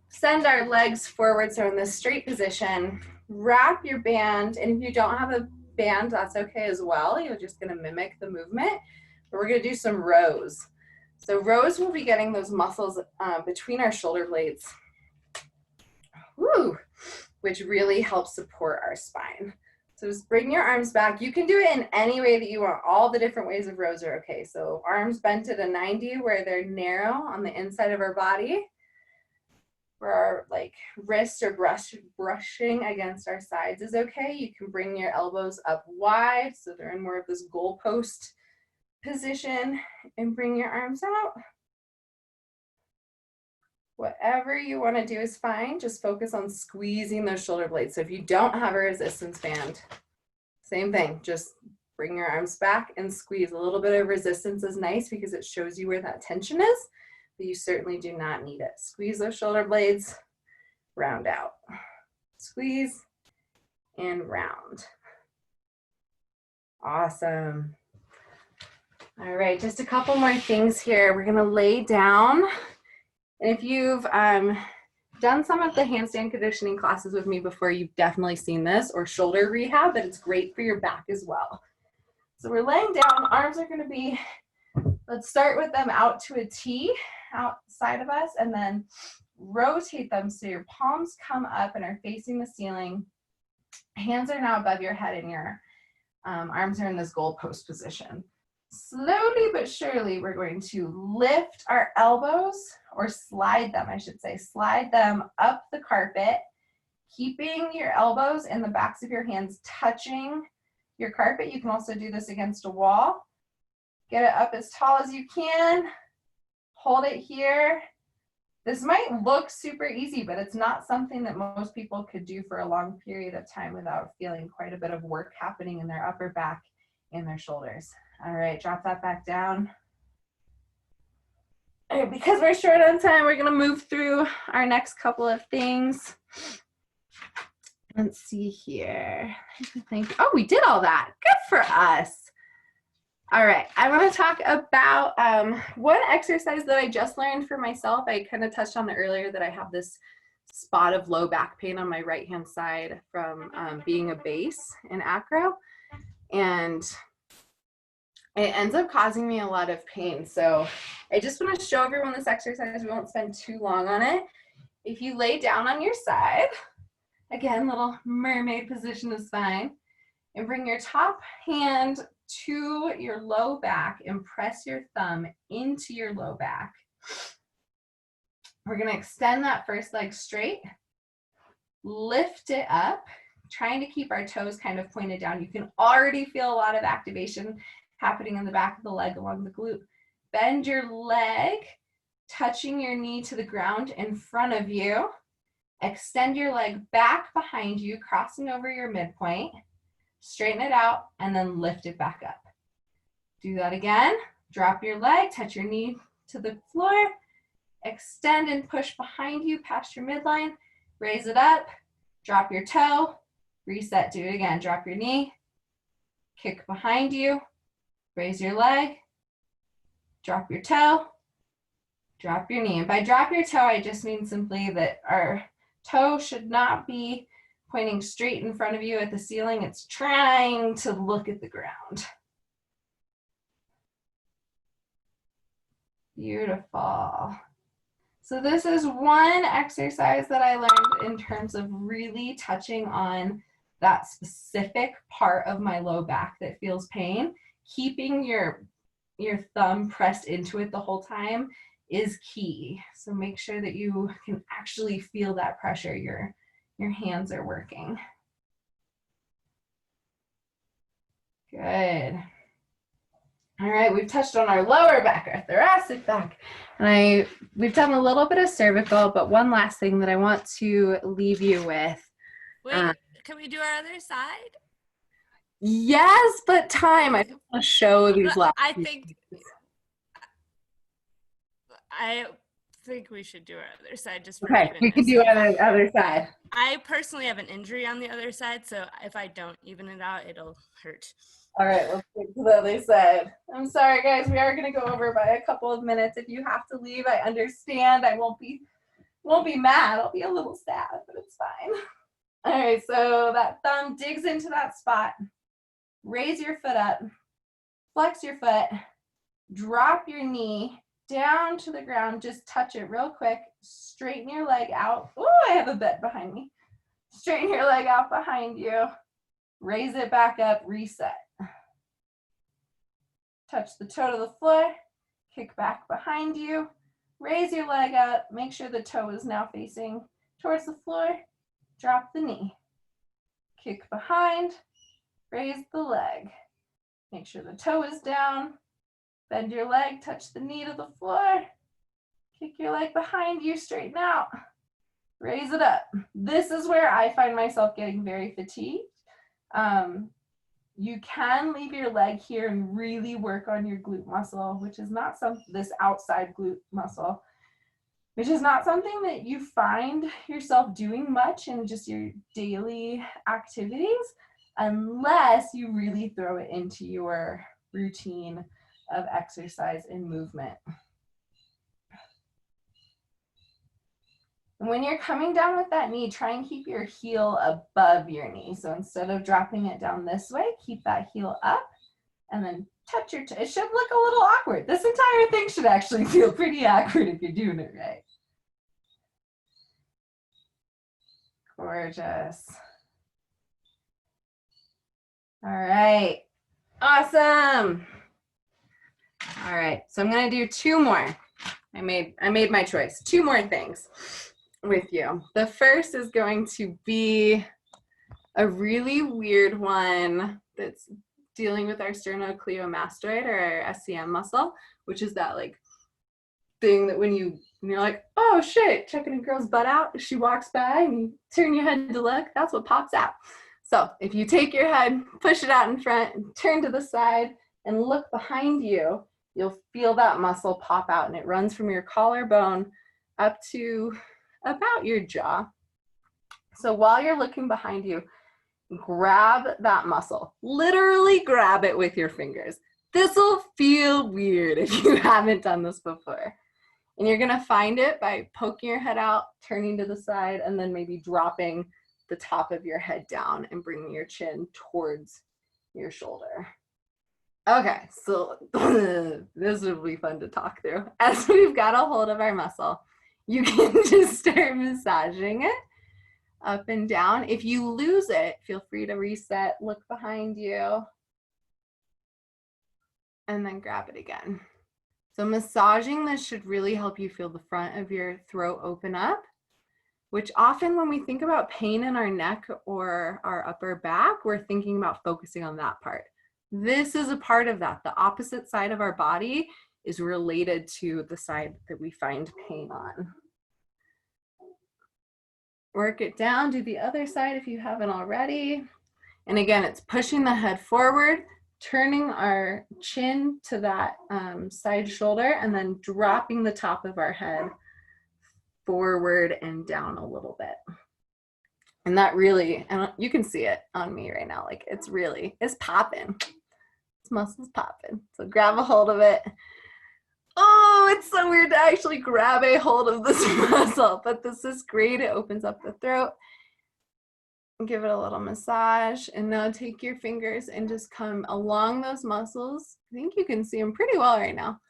send our legs forward so we're in this straight position, wrap your band, and if you don't have a band, that's okay as well. You're just gonna mimic the movement, but we're gonna do some rows. So rows will be getting those muscles between our shoulder blades, which really helps support our spine. So just bring your arms back. You can do it in any way that you want. All the different ways of rows are okay. So arms bent at a 90 where they're narrow on the inside of our body, where our like wrists are brushing against our sides is okay. You can bring your elbows up wide so they're in more of this goalpost position, and bring your arms out. Whatever you want to do is fine. Just focus on squeezing those shoulder blades. So if you don't have a resistance band, same thing. Just bring your arms back and squeeze. A little bit of resistance is nice because it shows you where that tension is, but you certainly do not need it. Squeeze those shoulder blades, round out. Squeeze and round. Awesome. All right, just a couple more things here. We're gonna lay down. And if you've done some of the handstand conditioning classes with me before, you've definitely seen this, or shoulder rehab, but it's great for your back as well. So we're laying down, arms are gonna be, let's start with them out to a T outside of us, and then rotate them so your palms come up and are facing the ceiling. Hands are now above your head and your arms are in this goalpost position. Slowly but surely, we're going to lift our elbows, or slide them, I should say, slide them up the carpet, keeping your elbows and the backs of your hands touching your carpet. You can also do this against a wall. Get it up as tall as you can. Hold it here. This might look super easy, but it's not something that most people could do for a long period of time without feeling quite a bit of work happening in their upper back and their shoulders. All right, drop that back down. All right, because we're short on time, we're gonna move through our next couple of things. Let's see here. Oh, we did all that. Good for us. All right, I want to talk about one exercise that I just learned for myself. I kind of touched on it earlier that I have this spot of low back pain on my right-hand side from being a base in acro, and it ends up causing me a lot of pain. So I just want to show everyone this exercise. We won't spend too long on it. If you lay down on your side, again, little mermaid position is fine, and bring your top hand to your low back and press your thumb into your low back. We're going to extend that first leg straight, lift it up, trying to keep our toes kind of pointed down. You can already feel a lot of activation happening in the back of the leg along the glute. Bend your leg, touching your knee to the ground in front of you. Extend your leg back behind you, crossing over your midpoint. Straighten it out and then lift it back up. Do that again. Drop your leg, touch your knee to the floor, extend and push behind you past your midline, raise it up, drop your toe, reset, do it again. Drop your knee, kick behind you, raise your leg, drop your toe, drop your knee. And by drop your toe, I just mean simply that our toe should not be pointing straight in front of you at the ceiling. It's trying to look at the ground. Beautiful. So this is one exercise that I learned in terms of really touching on that specific part of my low back that feels pain. Keeping your thumb pressed into it the whole time is key. So make sure that you can actually feel that pressure. Your hands are working. Good. All right, we've touched on our lower back, our thoracic back, and we've done a little bit of cervical, but one last thing that I want to leave you with. Wait, can we do our other side? Yes, but time. I just want to show these last. I think we should do our other side just for okay. We can do other side. I personally have an injury on the other side, so if I don't even it out, it'll hurt. All right, let's get to the other side. I'm sorry, guys. We are going to go over by a couple of minutes. If you have to leave, I understand. I won't be mad. I'll be a little sad, but it's fine. All right, so that thumb digs into that spot. Raise your foot up. Flex your foot. Drop your knee down to the ground. Just touch it real quick. Straighten your leg out. Oh, I have a bed behind me. Straighten your leg out behind you. Raise it back up. Reset. Touch the toe to the floor, kick back behind you, raise your leg up, make sure the toe is now facing towards the floor, drop the knee, kick behind, raise the leg, make sure the toe is down, bend your leg, touch the knee to the floor, kick your leg behind you, straighten out, raise it up. This is where I find myself getting very fatigued. You can leave your leg here and really work on your glute muscle, which is not this outside glute muscle, which is not something that you find yourself doing much in just your daily activities, unless you really throw it into your routine of exercise and movement. And when you're coming down with that knee, try and keep your heel above your knee. So instead of dropping it down this way, keep that heel up and then touch your toe. It should look a little awkward. This entire thing should actually feel pretty awkward if you're doing it right. Gorgeous. All right. Awesome. All right. So I'm going to do two more. I made my choice. Two more things with you. The first is going to be a really weird one that's dealing with our sternocleidomastoid or our SCM muscle, which is that like thing that when you're like, oh shit, checking a girl's butt out, she walks by and you turn your head to look, that's what pops out. So if you take your head, push it out in front, and turn to the side and look behind you, you'll feel that muscle pop out, and it runs from your collarbone up to about your jaw. So while you're looking behind you, grab that muscle. Literally grab it with your fingers. This will feel weird if you haven't done this before. And you're gonna find it by poking your head out, turning to the side, and then maybe dropping the top of your head down and bringing your chin towards your shoulder. Okay, so this will be fun to talk through. As we've got a hold of our muscle, you can just start massaging it up and down. If you lose it, feel free to reset, look behind you, and then grab it again. So massaging this should really help you feel the front of your throat open up, which often when we think about pain in our neck or our upper back, we're thinking about focusing on that part. This is a part of that. The opposite side of our body is related to the side that we find pain on. Work it down, do the other side if you haven't already. And again, it's pushing the head forward, turning our chin to that side shoulder and then dropping the top of our head forward and down a little bit. And that really, and you can see it on me right now, like it's popping. This muscle's popping. So grab a hold of it. Oh, it's so weird to actually grab a hold of this muscle, but this is great. It opens up the throat. Give it a little massage, and now take your fingers and just come along those muscles. I think you can see them pretty well right now.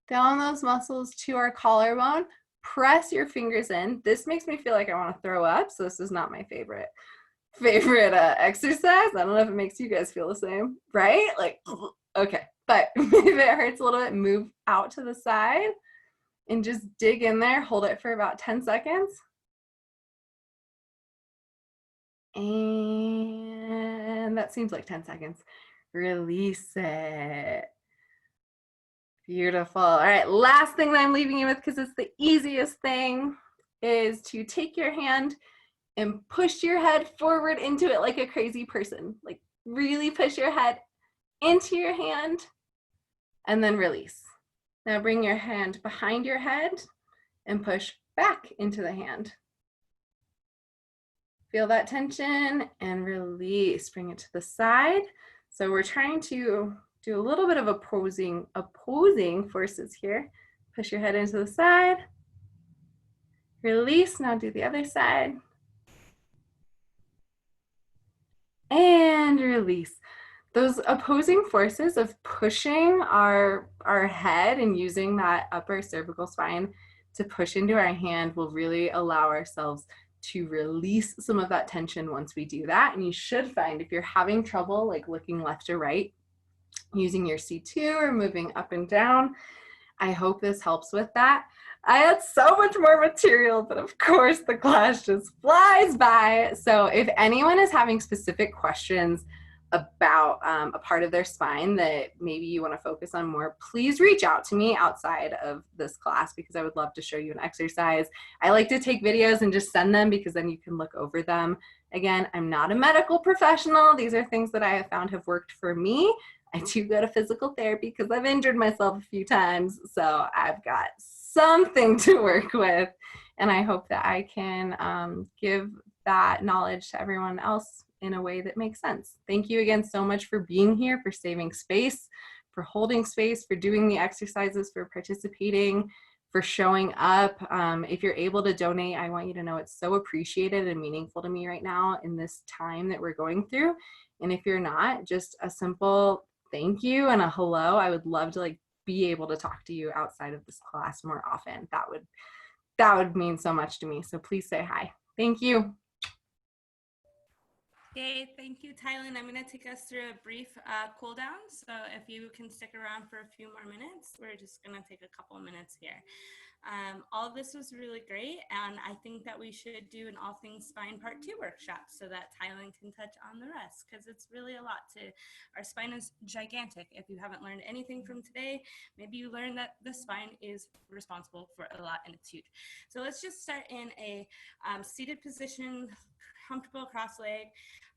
Down those muscles to our collarbone. Press your fingers in. This makes me feel like I want to throw up, so this is not my favorite exercise. I don't know if it makes you guys feel the same, right? Like, okay, but if it hurts a little bit, move out to the side and just dig in there. Hold it for about 10 seconds. And that seems like 10 seconds. Release it. Beautiful. All right, last thing that I'm leaving you with, because it's the easiest thing, is to take your hand and push your head forward into it like a crazy person. Like really push your head into your hand and then release. Now bring your hand behind your head and push back into the hand. Feel that tension and release. Bring it to the side. So we're trying to do a little bit of opposing forces here. Push your head into the side. Release. Now do the other side. And release. Those opposing forces of pushing our head and using that upper cervical spine to push into our hand will really allow ourselves to release some of that tension once we do that. And you should find, if you're having trouble like looking left or right, using your C2 or moving up and down, I hope this helps with that. I had so much more material, but of course the class just flies by. So if anyone is having specific questions about a part of their spine that maybe you want to focus on more, please reach out to me outside of this class, because I would love to show you an exercise. I like to take videos and just send them, because then you can look over them. Again, I'm not a medical professional. These are things that I have found have worked for me. I do go to physical therapy because I've injured myself a few times, so I've got something to work with, and I hope that I can give that knowledge to everyone else in a way that makes sense. Thank you again so much for being here, for saving space, for holding space, for doing the exercises, for participating, for showing up. If you're able to donate, I want you to know it's so appreciated and meaningful to me right now in this time that we're going through. And if you're not, just a simple thank you and a hello. I would love to like be able to talk to you outside of this class more often. That would mean so much to me. So please say hi. Thank you. Yay, thank you, Tylyn. I'm going to take us through a brief cool down. So if you can stick around for a few more minutes, we're just going to take a couple of minutes here. All of this was really great, and I think that we should do an All Things Spine Part 2 workshop so that Tylyn can touch on the rest, because it's really a lot to, our spine is gigantic. If you haven't learned anything from today, maybe you learned that the spine is responsible for a lot and it's huge. So let's just start in a seated position, comfortable cross leg.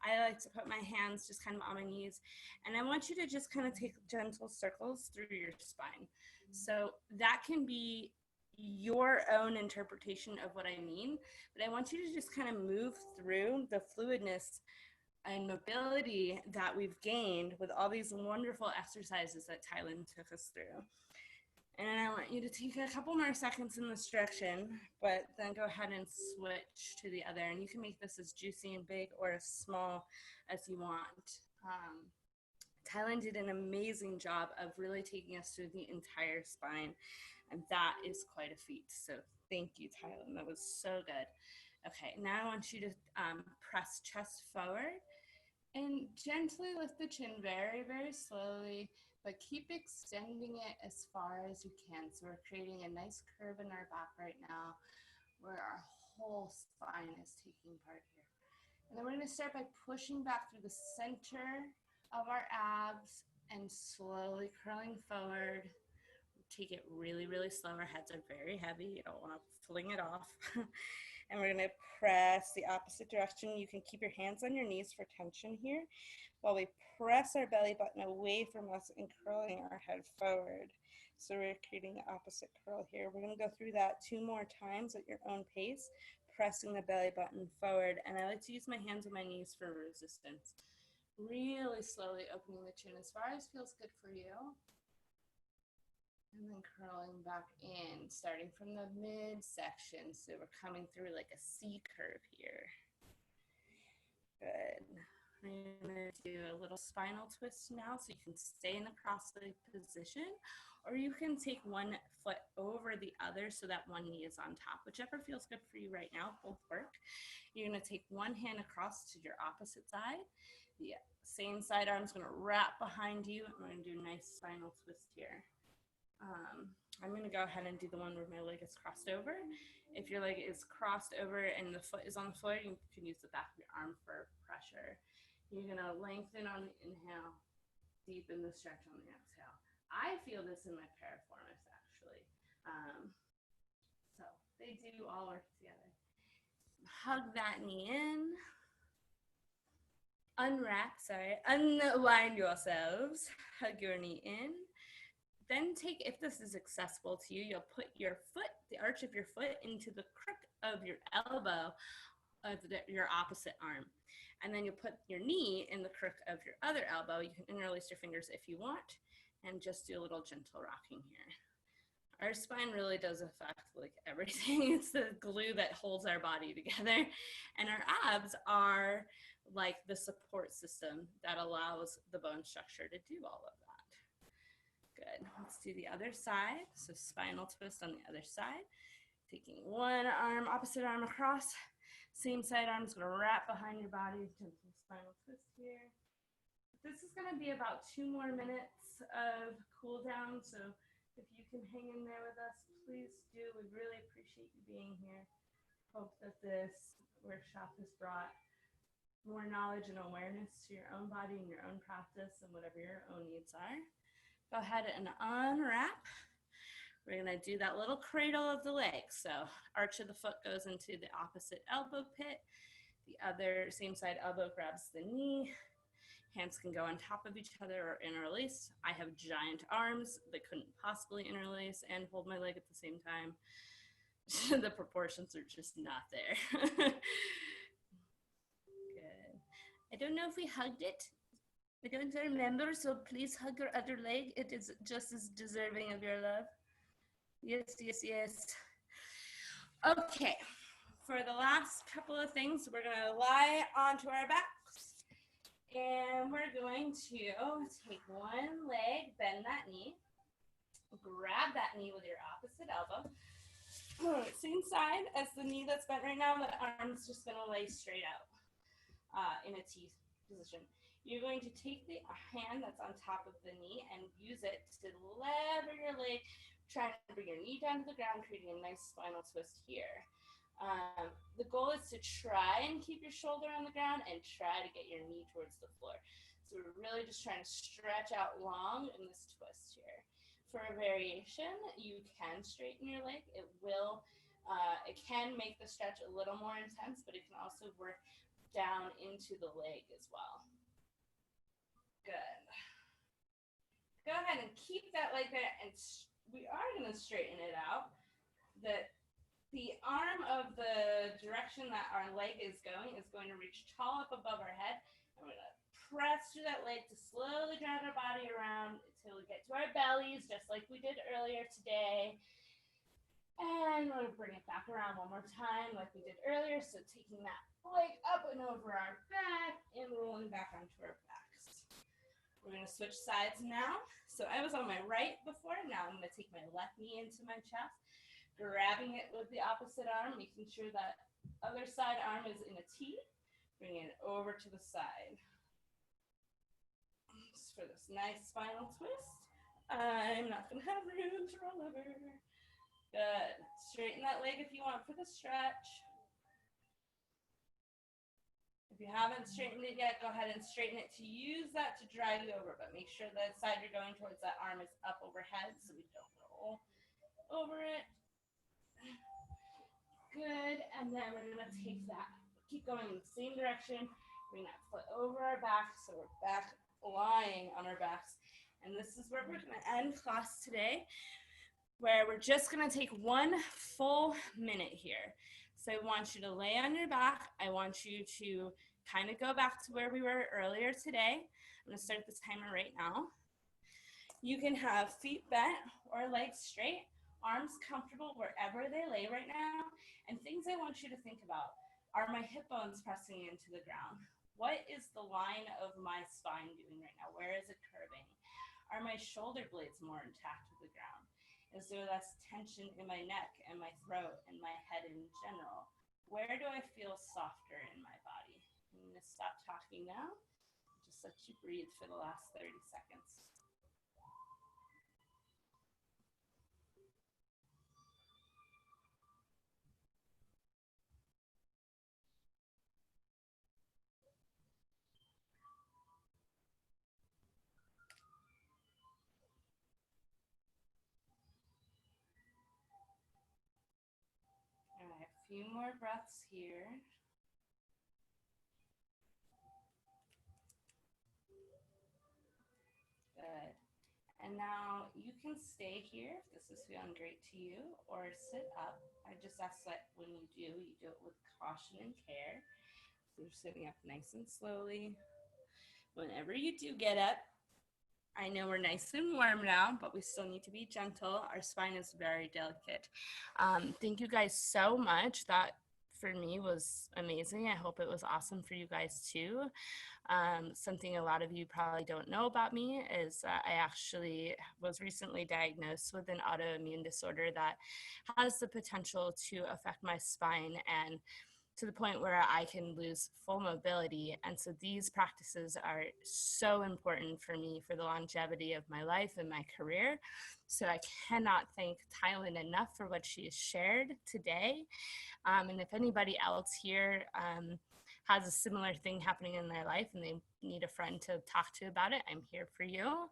I like to put my hands just kind of on my knees, and I want you to just kind of take gentle circles through your spine. So that can be your own interpretation of what I mean, but I want you to just kind of move through the fluidness and mobility that we've gained with all these wonderful exercises that Tylyn took us through. And I want you to take a couple more seconds in this direction, but then go ahead and switch to the other. And you can make this as juicy and big or as small as you want. Tylyn did an amazing job of really taking us through the entire spine. And that is quite a feat. So thank you, Tylyn. That was so good. Okay, now I want you to press chest forward and gently lift the chin very, very slowly, but keep extending it as far as you can. So we're creating a nice curve in our back right now where our whole spine is taking part here. And then we're going to start by pushing back through the center of our abs and slowly curling forward. Take it really, really slow. Our heads are very heavy. You don't want to fling it off. And we're gonna press the opposite direction. You can keep your hands on your knees for tension here while we press our belly button away from us and curling our head forward. So we're creating the opposite curl here. We're gonna go through that 2 more times at your own pace, pressing the belly button forward. And I like to use my hands on my knees for resistance. Really slowly opening the chin as far as feels good for you. And then curling back in, starting from the midsection. So we're coming through like a C curve here. Good. We're going to do a little spinal twist now, so you can stay in the cross-legged position, or you can take one foot over the other so that one knee is on top. Whichever feels good for you right now, both work. You're going to take one hand across to your opposite side. The same side arm's going to wrap behind you, and we're going to do a nice spinal twist here. I'm going to go ahead and do the one where my leg is crossed over. If your leg is crossed over and the foot is on the floor, you can use the back of your arm for pressure. You're going to lengthen on the inhale, deepen the stretch on the exhale. I feel this in my piriformis, actually. So they do all work together. Hug that knee in. Unwind yourselves. Hug your knee in. Then take, if this is accessible to you, you'll put your foot, the arch of your foot, into the crook of your elbow of your opposite arm. And then you'll put your knee in the crook of your other elbow. You can interlace your fingers if you want, and just do a little gentle rocking here. Our spine really does affect like everything. It's the glue that holds our body together. And our abs are like the support system that allows the bone structure to do all of that. Good. Let's do the other side. So spinal twist on the other side. Taking one arm, opposite arm across. Same side arm is going to wrap behind your body. Gentle spinal twist here. This is going to be about 2 more minutes of cool down. So if you can hang in there with us, please do. We really appreciate you being here. Hope that this workshop has brought more knowledge and awareness to your own body and your own practice and whatever your own needs are. Go ahead and unwrap. We're going to do that little cradle of the leg. So arch of the foot goes into the opposite elbow pit. The other same side elbow grabs the knee. Hands can go on top of each other or interlace. I have giant arms that couldn't possibly interlace and hold my leg at the same time. The proportions are just not there. Good. I don't know if we hugged it. I don't remember, so please hug your other leg. It is just as deserving of your love. Yes, yes, yes. Okay, for the last couple of things, we're gonna lie onto our backs. And we're going to take one leg, bend that knee, grab that knee with your opposite elbow. Same side as the knee that's bent right now, the arm's just gonna lay straight out in a T position. You're going to take the hand that's on top of the knee and use it to lever your leg, trying to bring your knee down to the ground, creating a nice spinal twist here. The goal is to try and keep your shoulder on the ground and try to get your knee towards the floor. So we're really just trying to stretch out long in this twist here. For a variation, you can straighten your leg. It can make the stretch a little more intense, but it can also work down into the leg as well. Good. Go ahead and keep that leg there, and we are going to straighten it out. The arm of the direction that our leg is going to reach tall up above our head. And we're going to press through that leg to slowly drag our body around until we get to our bellies, just like we did earlier today. And we're going to bring it back around one more time like we did earlier. So taking that leg up and over our back and rolling back onto our backs. We're going to switch sides now. So I was on my right before. Now I'm going to take my left knee into my chest, grabbing it with the opposite arm, making sure that other side arm is in a T. Bringing it over to the side. Just for this nice spinal twist. I'm not going to have room to roll over. Good. Straighten that leg if you want for the stretch. If you haven't straightened it yet, go ahead and straighten it to use that to drag you over, but make sure the side you're going towards, that arm is up overhead so we don't roll over it. Good. And then we're gonna take that, keep going in the same direction. Bring that foot over our back, so we're back lying on our backs. And this is where we're gonna end class today, where we're just gonna take 1 full minute here. So I want you to lay on your back. I want you to kind of go back to where we were earlier today. I'm gonna start the timer right now. You can have feet bent or legs straight, arms comfortable wherever they lay right now. And things I want you to think about are my hip bones pressing into the ground? What is the line of my spine doing right now? Where is it curving? Are my shoulder blades more intact with the ground? Is there less tension in my neck and my throat and my head in general? Where do I feel softer in my body? I'm going to stop talking now. Just let you breathe for the last 30 seconds. All right, a few more breaths here. Good. And now you can stay here if this is feeling great to you, or sit up. I just ask that when you do it with caution and care. So you're sitting up nice and slowly. Whenever you do get up, I know we're nice and warm now, but we still need to be gentle. Our spine is very delicate. Thank you guys so much. That for me was amazing. I hope it was awesome for you guys too. Something a lot of you probably don't know about me is I actually was recently diagnosed with an autoimmune disorder that has the potential to affect my spine, and to the point where I can lose full mobility. And so these practices are so important for me for the longevity of my life and my career. So I cannot thank Tylyn enough for what she has shared today. And if anybody else here has a similar thing happening in their life and they need a friend to talk to about it, I'm here for you.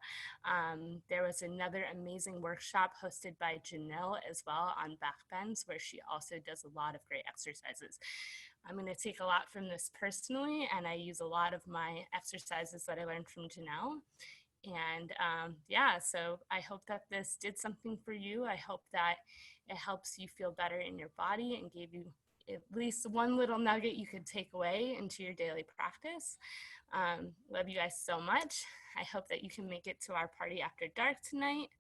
There was another amazing workshop hosted by Janelle as well on back bends, where she also does a lot of great exercises. I'm going to take a lot from this personally, and I use a lot of my exercises that I learned from Janelle. And yeah, so I hope that this did something for you. I hope that it helps you feel better in your body and gave you at least one little nugget you could take away into your daily practice. Love you guys so much. I hope that you can make it to our party after dark tonight.